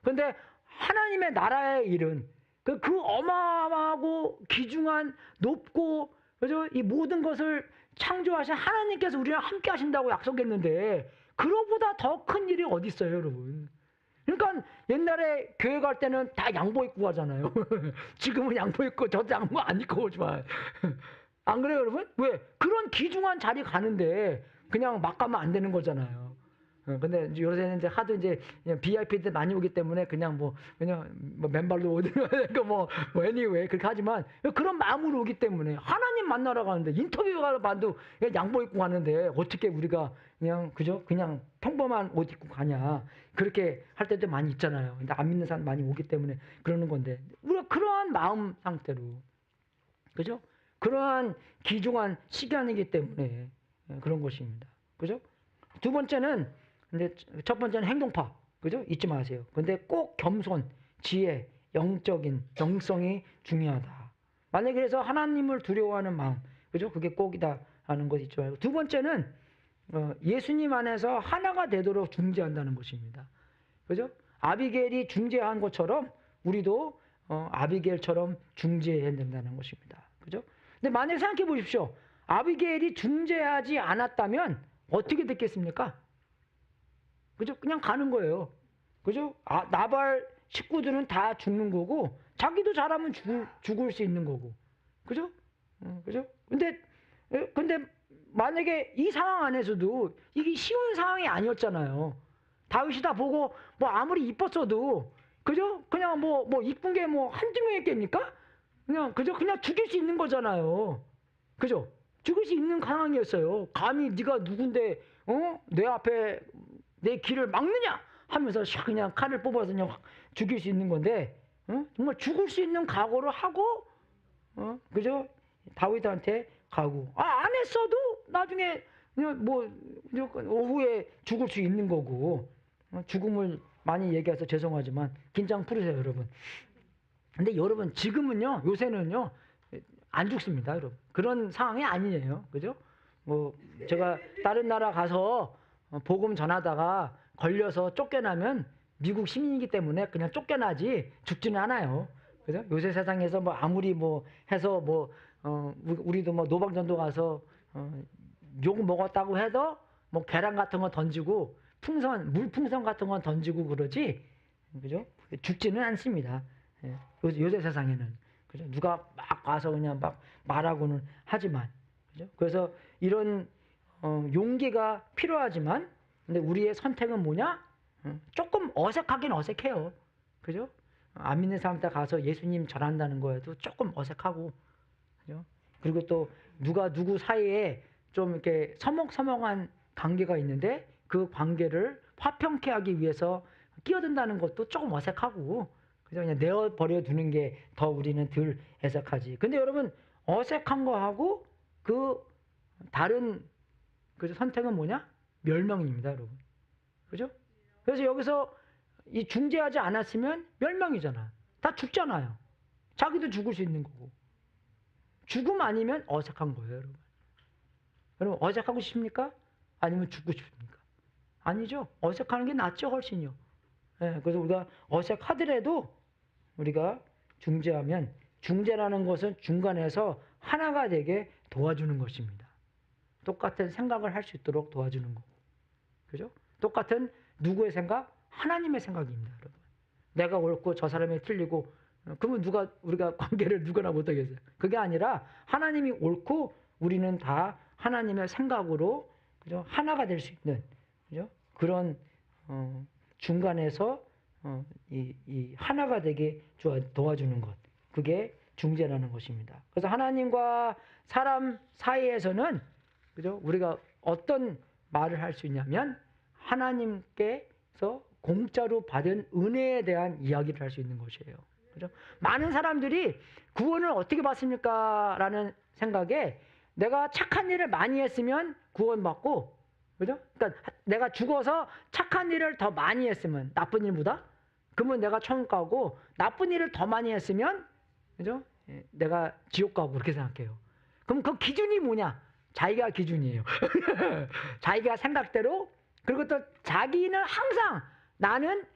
그런데 하나님의 나라의 일은 그 어마어마하고 귀중한, 높고, 그죠? 이 모든 것을 창조하신 하나님께서 우리랑 함께 하신다고 약속했는데, 그거보다 더 큰 일이 어디 있어요, 여러분? 그러니까 옛날에 교회 갈 때는 다 양복 입고 가잖아요. 지금은 양복 입고, 저도 양복 안 입고 오지만. 안 그래요, 여러분? 왜? 그런 귀중한 자리 가는데 그냥 막 가면 안 되는 거잖아요. 근데 요새는 이제 하도 VIP들 많이 오기 때문에 그냥 맨발로 오든가 anyway 그렇게 하지만, 그런 마음으로 오기 때문에 하나님 만나러 가는데, 인터뷰가 봐도 양복 입고 가는데 어떻게 우리가 그냥 평범한 옷 입고 가냐, 그렇게 할 때도 많이 있잖아요. 근데 안 믿는 사람 많이 오기 때문에 그러는 건데, 우리가 그러한 마음 상태로, 그죠? 그러한 귀중한 시간이기 때문에 그런 것입니다. 그죠? 두 번째는, 근데 첫 번째는 행동파, 그죠? 잊지 마세요. 근데 꼭 겸손, 지혜, 영적인 영성이 중요하다. 만약에 그래서 하나님을 두려워하는 마음, 그죠? 그게 꼭이다 하는 것 잊지 말고. 두 번째는 예수님 안에서 하나가 되도록 중재한다는 것입니다. 그죠? 아비게일이 중재한 것처럼 우리도 아비게일처럼 중재해야 된다는 것입니다. 그죠? 근데 만약에 생각해 보십시오. 아비게일이 중재하지 않았다면 어떻게 됐겠습니까? 그죠? 그냥 가는 거예요. 그죠? 나발 식구들은 다 죽는 거고, 자기도 잘하면 죽을 수 있는 거고. 그죠? 그죠? 근데 만약에 이 상황 안에서도 이게 쉬운 상황이 아니었잖아요. 다윗이 다 보고 아무리 이뻤어도, 그죠? 그냥 이쁜 게 한두 명이 깹니까? 그냥 죽일 수 있는 거잖아요. 그죠? 죽일 수 있는 상황이었어요. 감히 네가 누군데 내 앞에 내 길을 막느냐 하면서 그냥 칼을 뽑아서 그냥 확 죽일 수 있는 건데 정말 죽을 수 있는 각오를 하고 그죠? 다윗한테 가고 안 했어도 나중에 그냥 뭐 오후에 죽을 수 있는 거고 죽음을 많이 얘기해서 죄송하지만 긴장 풀으세요 여러분. 근데 여러분 지금은요 요새는요 안 죽습니다 여러분. 그런 상황이 아니에요. 그죠? 뭐 제가 다른 나라 가서 복음 전하다가 걸려서 쫓겨나면 미국 시민이기 때문에 그냥 쫓겨나지 죽지는 않아요. 그죠? 요새 세상에서 뭐 아무리 뭐 해서 뭐 우리도 뭐 노방전도 가서 욕 먹었다고 해도 뭐 계란 같은 거 던지고 물풍선 같은 거 던지고 그러지, 그죠? 죽지는 않습니다. 예. 요새 세상에는 그죠? 누가 막 와서 그냥 막 말하고는 하지만, 그죠? 그래서 이런 용기가 필요하지만, 근데 우리의 선택은 뭐냐? 조금 어색하긴 어색해요, 그죠? 안 믿는 사람한테 가서 예수님 전한다는 거에도 조금 어색하고, 그죠? 그리고 또 누가 누구 사이에 좀 이렇게 서먹서먹한 관계가 있는데 그 관계를 화평케 하기 위해서 끼어든다는 것도 조금 어색하고, 그죠? 그냥 내어버려 두는 게 더 우리는 덜 애석하지. 근데 여러분, 어색한 거하고 그 다른 그 선택은 뭐냐? 멸망입니다, 여러분. 그죠? 그래서 여기서 이 중재하지 않았으면 멸망이잖아. 다 죽잖아요. 자기도 죽을 수 있는 거고. 죽음 아니면 어색한 거예요, 여러분. 여러분, 어색하고 싶습니까? 아니면 죽고 싶습니까? 아니죠. 어색하는 게 낫죠, 훨씬요. 예, 그래서 우리가 어색하더라도 우리가 중재하면, 중재라는 것은 중간에서 하나가 되게 도와주는 것입니다. 똑같은 생각을 할 수 있도록 도와주는 거고. 그죠? 똑같은 누구의 생각? 하나님의 생각입니다, 여러분. 내가 옳고 저 사람이 틀리고, 그러면 우리가 관계를 누구나 못하겠어요. 그게 아니라 하나님이 옳고 우리는 다 하나님의 생각으로, 그죠? 하나가 될 수 있는, 그죠? 그런 중간에서 이 하나가 되게 도와주는 것, 그게 중재라는 것입니다. 그래서 하나님과 사람 사이에서는, 그죠? 우리가 어떤 말을 할 수 있냐면 하나님께서 공짜로 받은 은혜에 대한 이야기를 할 수 있는 것이에요. 그죠? 많은 사람들이 구원을 어떻게 받습니까? 라는 생각에 내가 착한 일을 많이 했으면 구원받고, 그죠? 그러니까 내가 죽어서 착한 일을 더 많이 했으면, 나쁜 일보다, 그러면 내가 천국 가고, 나쁜 일을 더 많이 했으면, 그죠? 내가 지옥 가고, 그렇게 생각해요. 그럼 그 기준이 뭐냐? 자기가 기준이에요. 자기가 생각대로. 그리고 또 자기는 항상 나는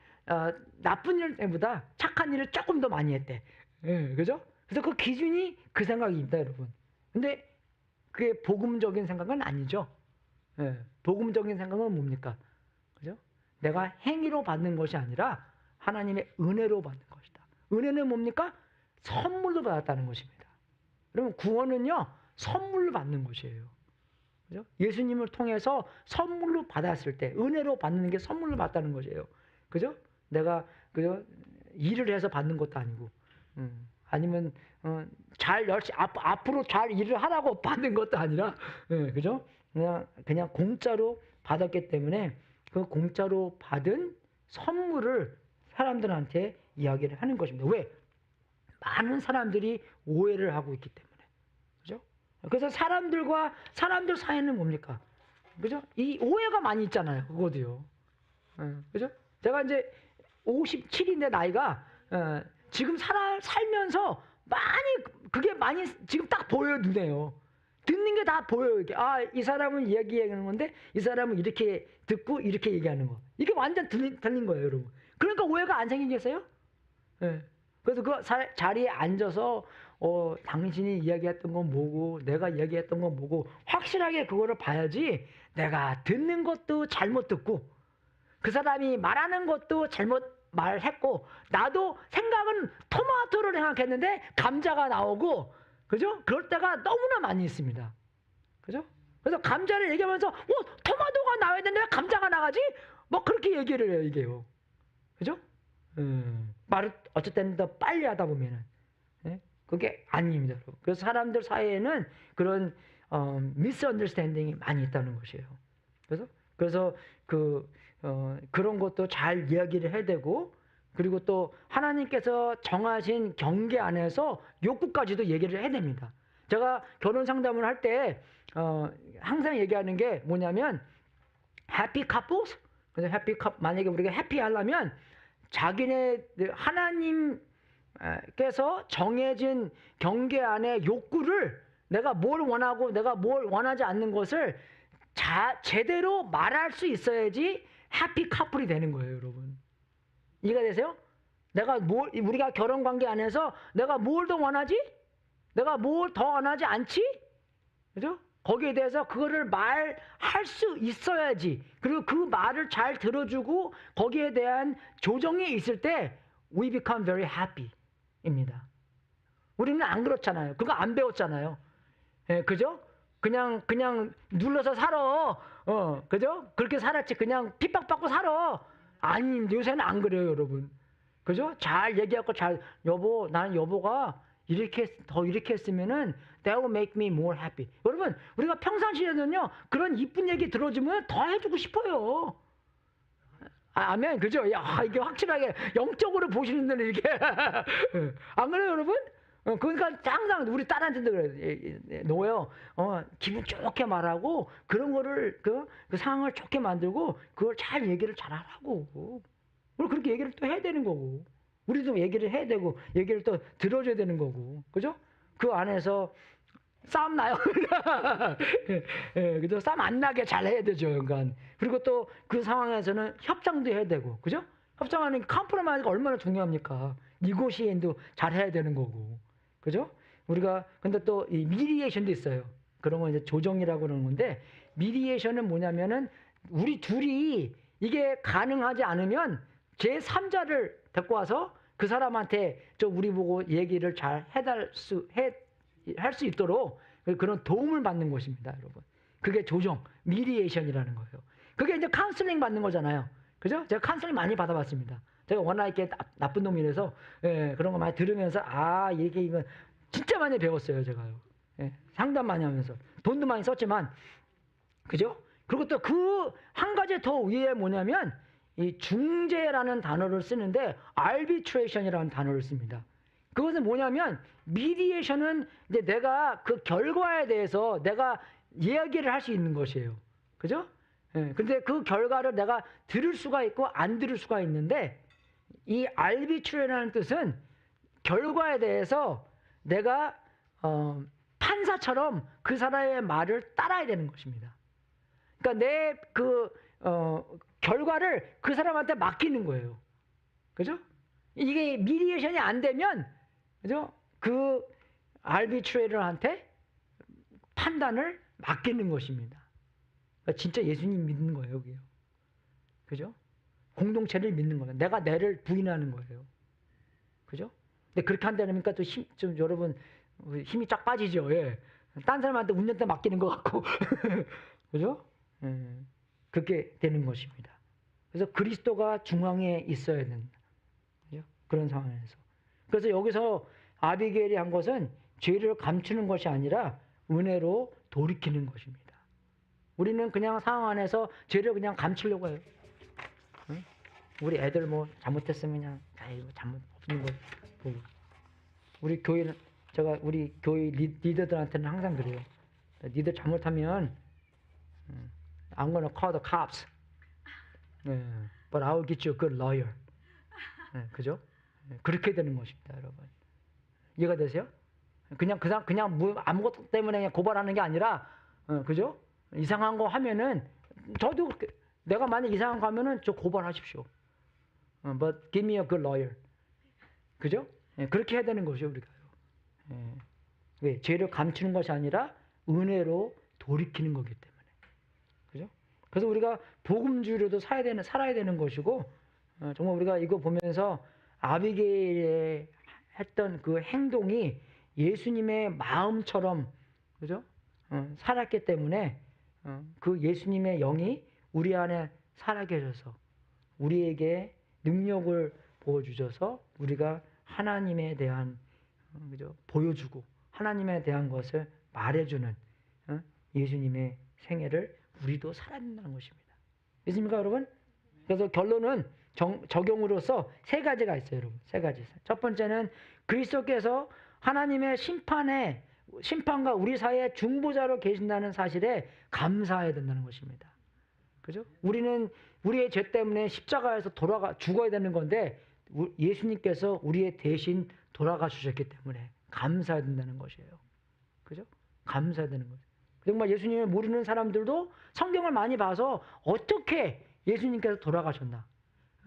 나쁜 일보다 착한 일을 조금 더 많이 했대. 예, 그죠? 그래서 그 기준이 그 생각입니다, 여러분. 근데 그게 복음적인 생각은 아니죠. 예, 복음적인 생각은 뭡니까? 그죠? 내가 행위로 받는 것이 아니라 하나님의 은혜로 받는 것이다. 은혜는 뭡니까? 선물로 받았다는 것입니다. 그러면 구원은요, 선물로 받는 것이에요. 그죠? 예수님을 통해서 선물로 받았을 때, 은혜로 받는 게 선물로 받다는 것이에요. 그죠? 내가 그죠? 일을 해서 받는 것도 아니고, 아니면 앞으로 잘 일을 하라고 받는 것도 아니라, 그죠? 그냥 공짜로 받았기 때문에 그 공짜로 받은 선물을 사람들한테 이야기를 하는 것입니다. 왜? 많은 사람들이 오해를 하고 있기 때문에. 그죠? 그래서 사람들 사이에는 뭡니까? 그죠? 이 오해가 많이 있잖아요. 그거도요. 그죠? 제가 이제 57인데 나이가, 지금 살면서 그게 많이 지금 딱 보여요, 눈에요. 듣는 게 다 보여요. 이게. 이 사람은 얘기하는 건데, 이 사람은 이렇게 듣고 이렇게 얘기하는 거. 이게 완전 들린 거예요, 여러분. 그러니까 오해가 안 생기겠어요? 예. 그래서 그 자리에 앉아서, 당신이 이야기했던 건 뭐고, 내가 이야기했던 건 뭐고, 확실하게 그거를 봐야지, 내가 듣는 것도 잘못 듣고, 그 사람이 말하는 것도 잘못 말했고, 나도 생각은 토마토를 생각했는데 감자가 나오고, 그죠? 그럴 때가 너무나 많이 있습니다. 그죠? 그래서 감자를 얘기하면서 토마토가 나와야 되는데 왜 감자가 나가지? 뭐 그렇게 얘기를 해요, 이게요. 그죠? 말을 어쨌든 더 빨리 하다 보면은. 예? 그게 아닙니다, 여러분. 그래서 사람들 사이에는 그런 misunderstanding이 많이 있다는 것이에요. 그래서 그런 것도 잘 이야기를 해야 되고, 그리고 또 하나님께서 정하신 경계 안에서 욕구까지도 얘기를 해야 됩니다. 제가 결혼 상담을 할 때 항상 얘기하는 게 뭐냐면 happy couples. 그래서 happy couple, 만약에 우리가 해피 하려면 자기네 하나님께서 정해진 경계 안에 욕구를 내가 뭘 원하고 내가 뭘 원하지 않는 것을 제대로 말할 수 있어야지 해피 커플이 되는 거예요, 여러분. 이해가 되세요? 우리가 결혼 관계 안에서 내가 뭘 더 원하지? 내가 뭘 더 원하지 않지? 그죠? 거기에 대해서 그거를 말할 수 있어야지. 그리고 그 말을 잘 들어주고 거기에 대한 조정이 있을 때 we become very happy 입니다. 우리는 안 그렇잖아요. 그거 안 배웠잖아요. 예, 그죠? 그냥 눌러서 살아. 그죠? 그렇게 살았지. 그냥 핍박받고 살아. 아니, 요새는 안 그래요, 여러분. 그죠? 잘 얘기하고 여보, 나는 여보가 이렇게 했으면은 that will make me more happy. 여러분, 우리가 평상시에는요, 그런 이쁜 얘기 들어주면 더 해주고 싶어요. 아멘. 그죠? 야, 이게 확실하게 영적으로 보시는 데는 이게 안 그래요, 여러분? 그러니까 항상 우리 딸한테도 그래요. 너요, 기분 좋게 말하고 그런 거를 그 상황을 좋게 만들고 그걸 잘 얘기를 잘 하라고. 우리 그렇게 얘기를 또 해야 되는 거고, 우리도 얘기를 해야 되고 얘기를 또 들어줘야 되는 거고, 그죠? 그 안에서 싸움 나요. 예, 그죠? 싸움 안 나게 잘 해야 되죠, 그러니까. 그리고 또 그 상황에서는 협상도 해야 되고, 그죠? 협상하는 컴프로마이즈가 얼마나 중요합니까? 니고시에이션도 잘 해야 되는 거고, 그죠? 우리가 근데 또 이 미디에이션도 있어요. 그런 건 이제 조정이라고 그러는 건데, 미디에이션은 뭐냐면은 우리 둘이 이게 가능하지 않으면 제 3자를 데리고 와서 그 사람한테 우리 보고 얘기를 잘 할 수 있도록 그런 도움을 받는 것입니다, 여러분. 그게 조정, 미디에이션이라는 거예요. 그게 이제 카운슬링 받는 거잖아요. 그죠? 제가 카운슬링 많이 받아봤습니다. 제가 워낙 이렇게 나쁜 놈이라서, 예, 그런 거 많이 들으면서, 이거 진짜 많이 배웠어요, 제가요. 예, 상담 많이 하면서. 돈도 많이 썼지만, 그죠? 그리고 또 그 한 가지 더 위에 뭐냐면, 이 중재라는 단어를 쓰는데, arbitration이라는 단어를 씁니다. 그것은 뭐냐면, 미디에이션은 이제 내가 그 결과에 대해서 내가 이야기를 할 수 있는 것이에요. 그죠? 예, 근데 그 결과를 내가 들을 수가 있고 안 들을 수가 있는데, 이 arbitrary라는 뜻은 결과에 대해서 내가 판사처럼 그 사람의 말을 따라야 되는 것입니다. 그러니까 내 결과를 그 사람한테 맡기는 거예요. 그죠? 이게 미디에이션이 안 되면, 그죠? 그 arbitrator한테 판단을 맡기는 것입니다. 그러니까 진짜 예수님 믿는 거예요, 여기요. 그죠? 공동체를 믿는 거예요. 내가 내를 부인하는 거예요. 그죠? 근데 그렇게 한다니까 또 좀 여러분 힘이 쫙 빠지죠. 예. 딴 사람한테 운전대 맡기는 것 같고. 그죠? 그렇게 되는 것입니다. 그래서 그리스도가 중앙에 있어야 된다. 그죠? 그런 상황에서. 그래서 여기서 아비게일이 한 것은 죄를 감추는 것이 아니라 은혜로 돌이키는 것입니다. 우리는 그냥 상황 안에서 죄를 그냥 감추려고 해요. 응? 우리 애들 뭐 잘못했으면 그냥 잘못 없는 거 보고. 우리 교회 리더들한테는 항상 그래요. 니들 잘못하면 I'm gonna call the cops. But I will get you a good lawyer. 그죠? 그렇게 되는 것입니다, 여러분. 이해가 되세요? 그냥 아무것도 때문에 그냥 고발하는 게 아니라, 그죠? 이상한 거 하면은, 저도 내가 만약 이상한 거 하면은 저 고발하십시오. But give me a good lawyer. 그죠? 그렇게 해야 되는 것이죠, 우리가요. 왜? 죄를 감추는 것이 아니라 은혜로 돌이키는 거기 때문에. 그죠? 그래서 우리가 복음주의로도 살아야 되는 것이고, 정말 우리가 이거 보면서 아비게일의 했던 그 행동이 예수님의 마음처럼, 그죠? 살았기 때문에 그 예수님의 영이 우리 안에 살아 계셔서 우리에게 능력을 부어주셔서 우리가 하나님에 대한 그죠? 보여주고 하나님에 대한 것을 말해주는 예수님의 생애를 우리도 살아야 된다는 것입니다. 믿습니까, 여러분? 그래서 결론은 적용으로서 세 가지가 있어요, 여러분. 세 가지. 첫 번째는 그리스도께서 하나님의 심판과 우리 사이에 중보자로 계신다는 사실에 감사해야 된다는 것입니다. 그죠? 우리는 우리의 죄 때문에 십자가에서 죽어야 되는 건데 예수님께서 우리의 대신 돌아가 주셨기 때문에 감사해야 된다는 것이에요. 그죠? 감사해야 되는 거죠. 정말 예수님을 모르는 사람들도 성경을 많이 봐서 어떻게 예수님께서 돌아가셨나.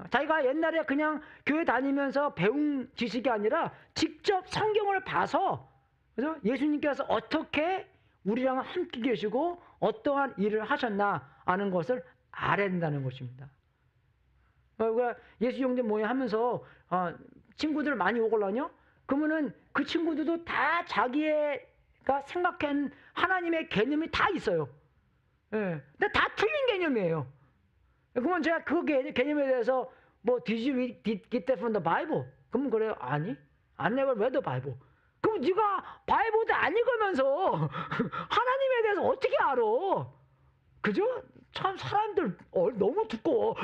자기가 옛날에 그냥 교회 다니면서 배운 지식이 아니라 직접 성경을 봐서, 그죠? 예수님께서 어떻게 우리랑 함께 계시고 어떠한 일을 하셨나 아는 것을 알아야 된다는 것입니다. 예수 영접 모임 하면서 친구들 많이 오걸라뇨? 그러면은 그 친구들도 다 자기가 생각한 하나님의 개념이 다 있어요. 예. 근데 다 틀린 개념이에요. 그러면 제가 그 개념에 대해서 Did you get that from the Bible? 그러면 그래요. 아니, I never read the Bible. 그럼 네가 바이블도 안 읽으면서 하나님에 대해서 어떻게 알아? 그죠? 참 사람들 너무 두꺼워.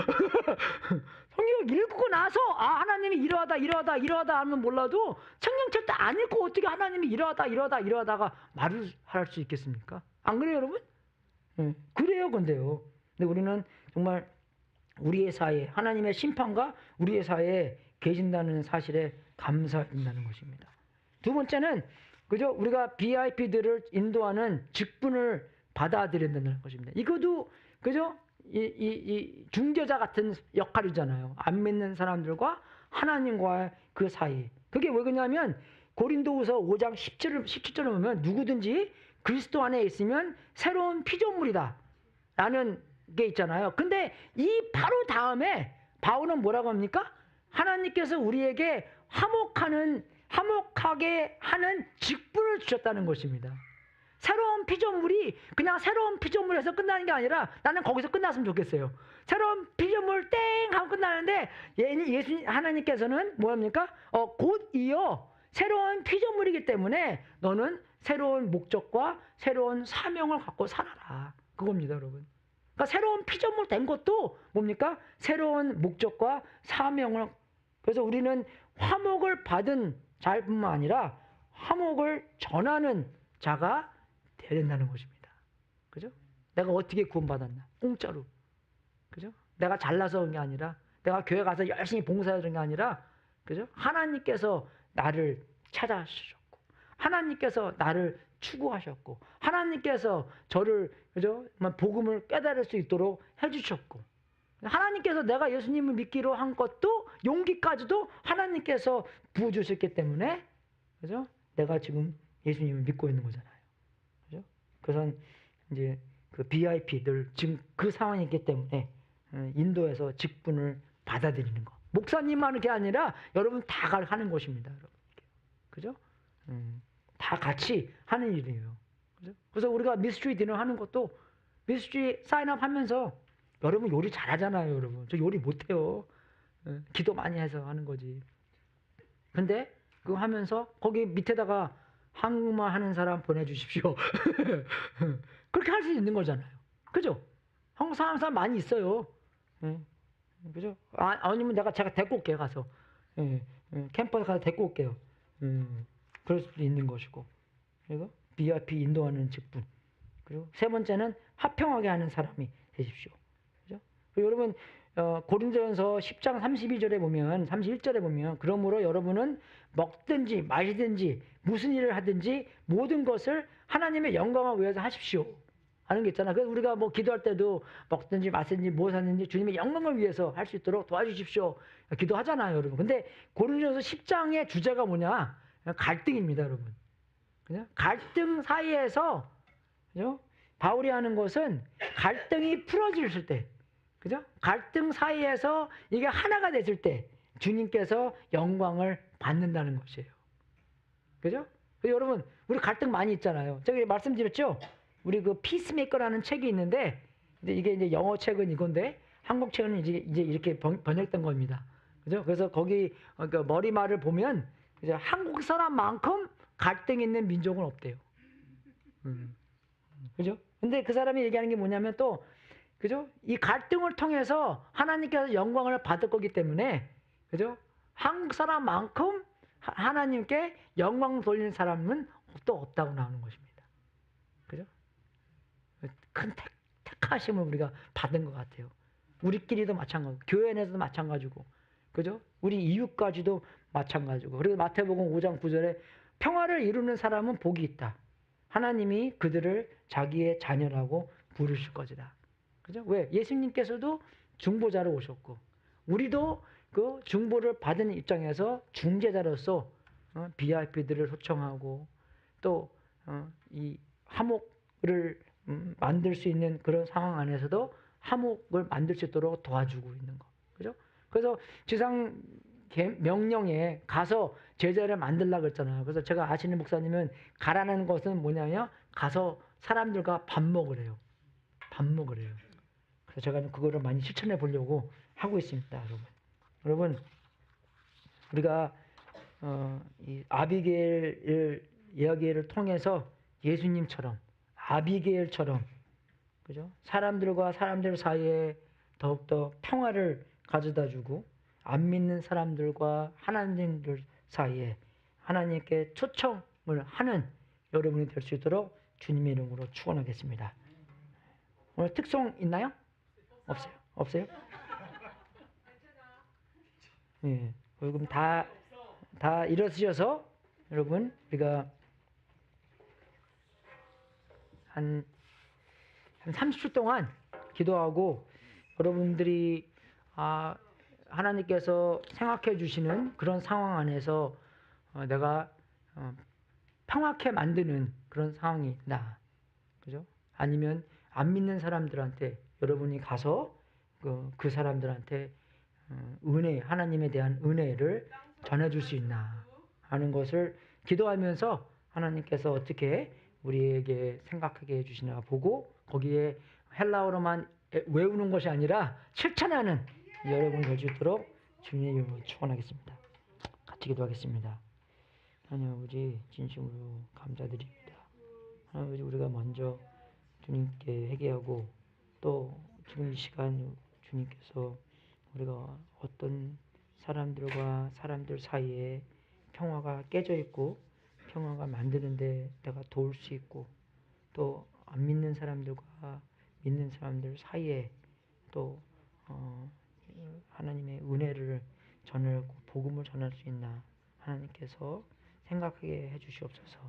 성경 읽고 나서 하나님이 이러하다 하면 몰라도 성경책도 안 읽고 어떻게 하나님이 이러하다가 말을 할 수 있겠습니까? 안 그래요, 여러분? 그래요, 근데요. 근데 우리는 정말 우리의 사이에 하나님의 심판과 우리의 사이에 계신다는 사실에 감사한다는 것입니다. 두 번째는 그죠? 우리가 VIP들을 인도하는 직분을 받아들인다는 것입니다. 이것도 그죠? 이 중재자 같은 역할이잖아요. 안 믿는 사람들과 하나님과의 그 사이. 그게 왜 그러냐면 고린도후서 5장 17절을 보면 누구든지 그리스도 안에 있으면 새로운 피조물이다 라는 게 있잖아요. 근데 이 바로 다음에 바울은 뭐라고 합니까? 하나님께서 우리에게 화목하게 하는 직분을 주셨다는 것입니다. 새로운 피조물이 그냥 새로운 피조물에서 끝나는 게 아니라 나는 거기서 끝났으면 좋겠어요. 새로운 피조물 땡 하고 끝나는데 하나님께서는 뭐합니까? 곧 이어 새로운 피조물이기 때문에 너는 새로운 목적과 새로운 사명을 갖고 살아라. 그겁니다, 여러분. 그러니까 새로운 피조물 된 것도 뭡니까? 새로운 목적과 사명을. 그래서 우리는 화목을 받은 자뿐만 아니라 화목을 전하는 자가 되어야 된다는 것입니다. 그죠? 내가 어떻게 구원받았나? 공짜로. 그죠? 내가 잘나서 그런 게 아니라, 내가 교회 가서 열심히 봉사하는 게 아니라, 그죠? 하나님께서 나를 찾아주셨고, 하나님께서 나를 추구하셨고, 하나님께서 저를, 그죠? 복음을 깨달을 수 있도록 해주셨고, 하나님께서 내가 예수님을 믿기로 한 것도, 용기까지도 하나님께서 부어주셨기 때문에, 그죠? 내가 지금 예수님을 믿고 있는 거잖아요. 그죠? 그래서 이제 그 VIP들 지금 그 상황이 있기 때문에 인도에서 직분을 받아들이는 거. 목사님만 하는 게 아니라 여러분 다 하는 것입니다, 여러분. 그죠? 다 같이 하는 일이에요. 그죠? 그래서 우리가 미스트리 디너 하는 것도 미스트리 사인업 하면서 여러분 요리 잘하잖아요, 여러분. 저 요리 못해요. 기도 많이 해서 하는 거지. 근데 그거 하면서 거기 밑에다가 한국말 하는 사람 보내주십시오. 그렇게 할 수 있는 거잖아요. 그죠? 한국 사람 많이 있어요. 그죠? 아니면 제가 데리고 올게요, 가서. 캠퍼스 가서 데리고 올게요. 그럴 수도 있는 것이고. 그리고 VIP 인도하는 직분. 그리고 세 번째는 화평하게 하는 사람이 되십시오. 그죠? 그리고 여러분, 고린도전서 10장 31절에 보면 그러므로 여러분은 먹든지 마시든지 무슨 일을 하든지 모든 것을 하나님의 영광을 위해서 하십시오 하는 게 있잖아. 그래서 우리가 기도할 때도 먹든지 마시든지 무엇 하든지 주님의 영광을 위해서 할 수 있도록 도와주십시오 기도하잖아요, 여러분. 근데 고린도전서 10장의 주제가 뭐냐? 갈등입니다, 여러분. 그죠? 갈등 사이에서, 그죠? 바울이 하는 것은 갈등이 풀어질 때, 그죠? 갈등 사이에서 이게 하나가 됐을 때 주님께서 영광을 받는다는 것이에요. 그죠? 여러분, 우리 갈등 많이 있잖아요. 제가 말씀드렸죠? 우리 그 피스메이커라는 책이 있는데, 이게 이제 영어 책은 이건데, 한국 책은 이제 이렇게 번역된 겁니다. 그죠? 그래서 거기, 머리말을 보면, 그죠? 한국 사람만큼 갈등 있는 민족은 없대요. 그죠? 근데 그 사람이 얘기하는 게 뭐냐면 또, 그죠? 이 갈등을 통해서 하나님께서 영광을 받을 거기 때문에, 그죠? 한국 사람만큼 하나님께 영광 돌리는 사람은 또 없다고 나오는 것입니다. 그죠? 큰 택하심을 우리가 받은 것 같아요. 우리끼리도 마찬가지고, 교회 내에서도 마찬가지고, 그죠? 우리 이웃까지도 마찬가지고. 그리고 마태복음 5장 9절에 평화를 이루는 사람은 복이 있다. 하나님이 그들을 자기의 자녀라고 부르실 것이다. 그죠? 왜? 예수님께서도 중보자로 오셨고, 우리도 그 중보를 받은 입장에서 중재자로서 VIP들을 초청하고 또 이 화목을 만들 수 있는 그런 상황 안에서도 화목을 만들 수 있도록 도와주고 있는 거. 그죠? 그래서 지상 명령에 가서 제자를 만들려고 그랬잖아요. 그래서 제가 아시는 목사님은 가라는 것은 뭐냐면 가서 사람들과 밥 먹으래요. 밥 먹으래요. 그래서 제가 그거를 많이 실천해 보려고 하고 있습니다, 여러분. 여러분, 우리가 이 아비게일 이야기를 통해서 예수님처럼 아비게일처럼, 그죠? 사람들과 사람들 사이에 더욱더 평화를 가져다주고 안 믿는 사람들과 하나님들 사이에 하나님께 초청을 하는 여러분이 될 수 있도록 주님의 이름으로 축원하겠습니다. 오늘 특송 있나요? 없어요. 없어요? 예. 그럼 다 일어서셔서 여러분 우리가 한 30초 동안 기도하고 여러분들이 하나님께서 생각해 주시는 그런 상황 안에서 내가 평화케 만드는 그런 상황이 있다. 그죠? 아니면 안 믿는 사람들한테 여러분이 가서 그 사람들한테 하나님에 대한 은혜를 전해줄 수 있나 하는 것을 기도하면서 하나님께서 어떻게 우리에게 생각하게 해주시나 보고 거기에 헬라어로만 외우는 것이 아니라 실천하는 여러분 될 수 있도록 주님의 이름으로 축원하겠습니다. 같이 기도하겠습니다. 하나님 아버지 진심으로 감사드립니다. 하나님 아버지 우리가 먼저 주님께 회개하고 또 지금 이 시간 주님께서 우리가 어떤 사람들과 사람들 사이에 평화가 깨져 있고 평화가 만드는데 내가 도울 수 있고 또 안 믿는 사람들과 믿는 사람들 사이에 또 하나님의 은혜를 전하고 복음을 전할 수 있나 하나님께서 생각하게 해주시옵소서.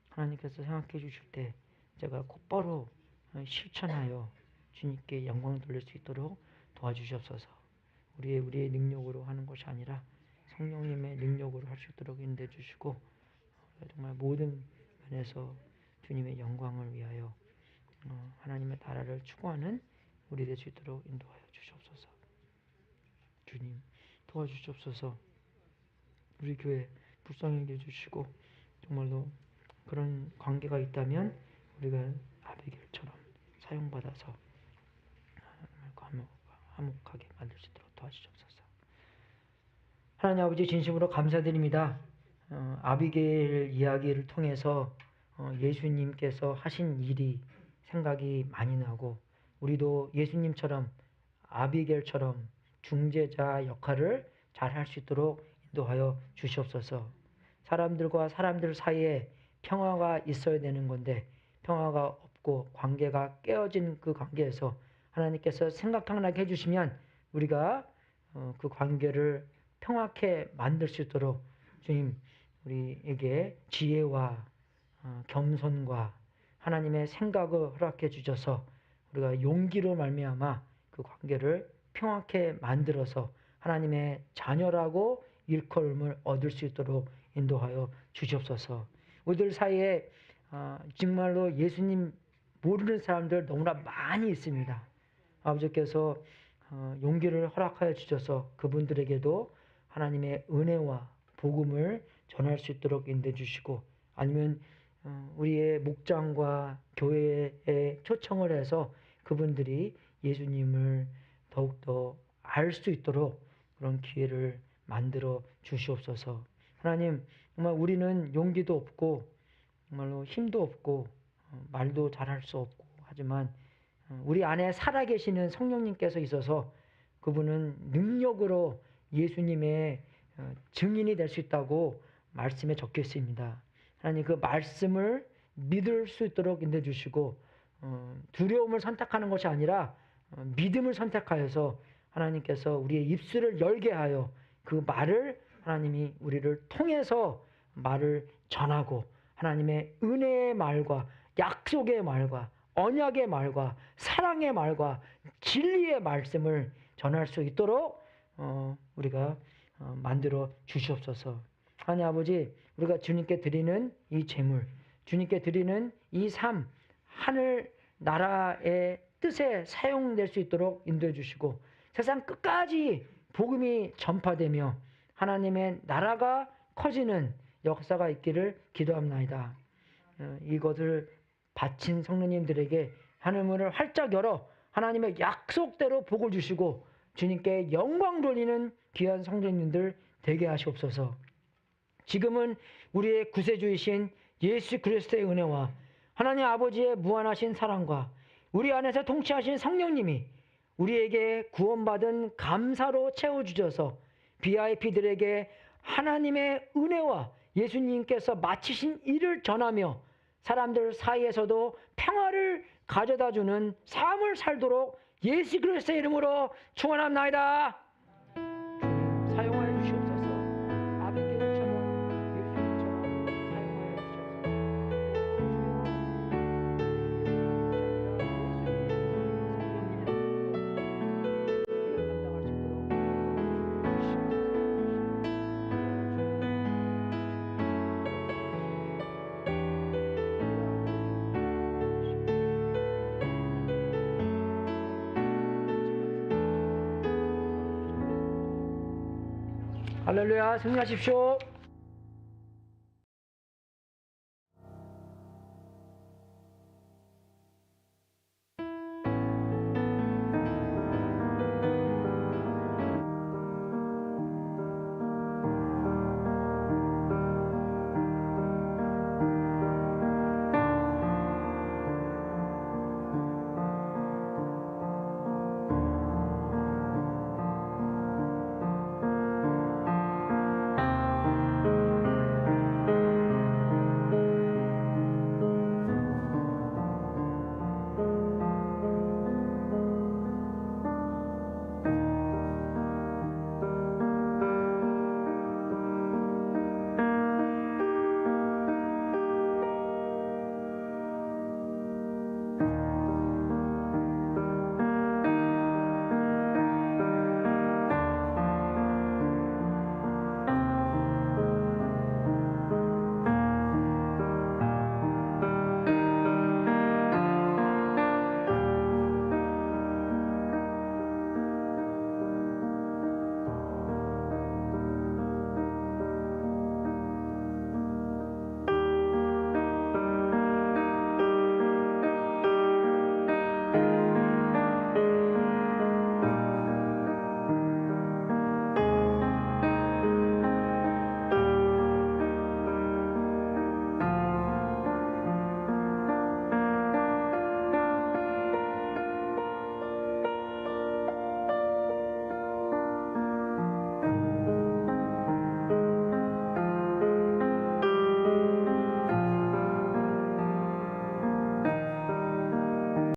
하나님께서 생각해 주실 때 제가 곧바로 실천하여 주님께 영광 돌릴 수 있도록 도와주시옵소서. 우리의 능력으로 하는 것이 아니라 성령님의 능력으로 할 수 있도록 인도해 주시고 정말 모든 면에서 주님의 영광을 위하여 하나님의 나라를 추구하는 우리 될 수 있도록 인도하여 주시옵소서. 주님 도와주시옵소서. 우리 교회 불쌍히 여겨주시고 정말로 그런 관계가 있다면 우리가 아비게일처럼 사용받아서 화목하게 만들 수 있도록 도와주시옵소서. 하나님 아버지 진심으로 감사드립니다. 아비게일 이야기를 통해서 예수님께서 하신 일이 생각이 많이 나고 우리도 예수님처럼 아비게일처럼 중재자 역할을 잘 할 수 있도록 인도하여 주시옵소서. 사람들과 사람들 사이에 평화가 있어야 되는 건데 평화가 없고 관계가 깨어진 그 관계에서 하나님께서 생각나게 해주시면 우리가 그 관계를 평화케 만들 수 있도록 주님 우리에게 지혜와 겸손과 하나님의 생각을 허락해 주셔서 우리가 용기로 말미암아 그 관계를 평화케 만들어서 하나님의 자녀라고 일컬음을 얻을 수 있도록 인도하여 주시옵소서. 우리들 사이에 정말로 예수님 모르는 사람들 너무나 많이 있습니다. 아버지께서 용기를 허락하여 주셔서 그분들에게도 하나님의 은혜와 복음을 전할 수 있도록 인도해 주시고 아니면 우리의 목장과 교회에 초청을 해서 그분들이 예수님을 더욱더 알 수 있도록 그런 기회를 만들어 주시옵소서. 하나님, 정말 우리는 용기도 없고 정말로 힘도 없고 말도 잘할 수 없고 하지만 우리 안에 살아계시는 성령님께서 있어서 그분은 능력으로 예수님의 증인이 될 수 있다고 말씀에 적혀 있습니다. 하나님, 그 말씀을 믿을 수 있도록 인도해 주시고 두려움을 선택하는 것이 아니라 믿음을 선택하여서 하나님께서 우리의 입술을 열게 하여 그 말을 하나님이 우리를 통해서 말을 전하고 하나님의 은혜의 말과 약속의 말과 언약의 말과 사랑의 말과 진리의 말씀을 전할 수 있도록 우리가 만들어 주시옵소서. 하나님 아버지, 우리가 주님께 드리는 이 제물, 주님께 드리는 이 삶, 하늘 나라의 뜻에 사용될 수 있도록 인도해 주시고 세상 끝까지 복음이 전파되며 하나님의 나라가 커지는 역사가 있기를 기도합나이다. 이것을 바친 성도님들에게 하늘문을 활짝 열어 하나님의 약속대로 복을 주시고 주님께 영광 돌리는 귀한 성도님들 되게 하시옵소서. 지금은 우리의 구세주이신 예수 그리스도의 은혜와 하나님 아버지의 무한하신 사랑과 우리 안에서 통치하신 성령님이 우리에게 구원받은 감사로 채워주셔서 VIP들에게 하나님의 은혜와 예수님께서 마치신 일을 전하며 사람들 사이에서도 평화를 가져다주는 삶을 살도록 예수 그리스도의 이름으로 축원합나이다. 주님 사용하여 주시옵소서. 아비게일처럼 예수님처럼 사용하여 할렐루야, 승리하십시오.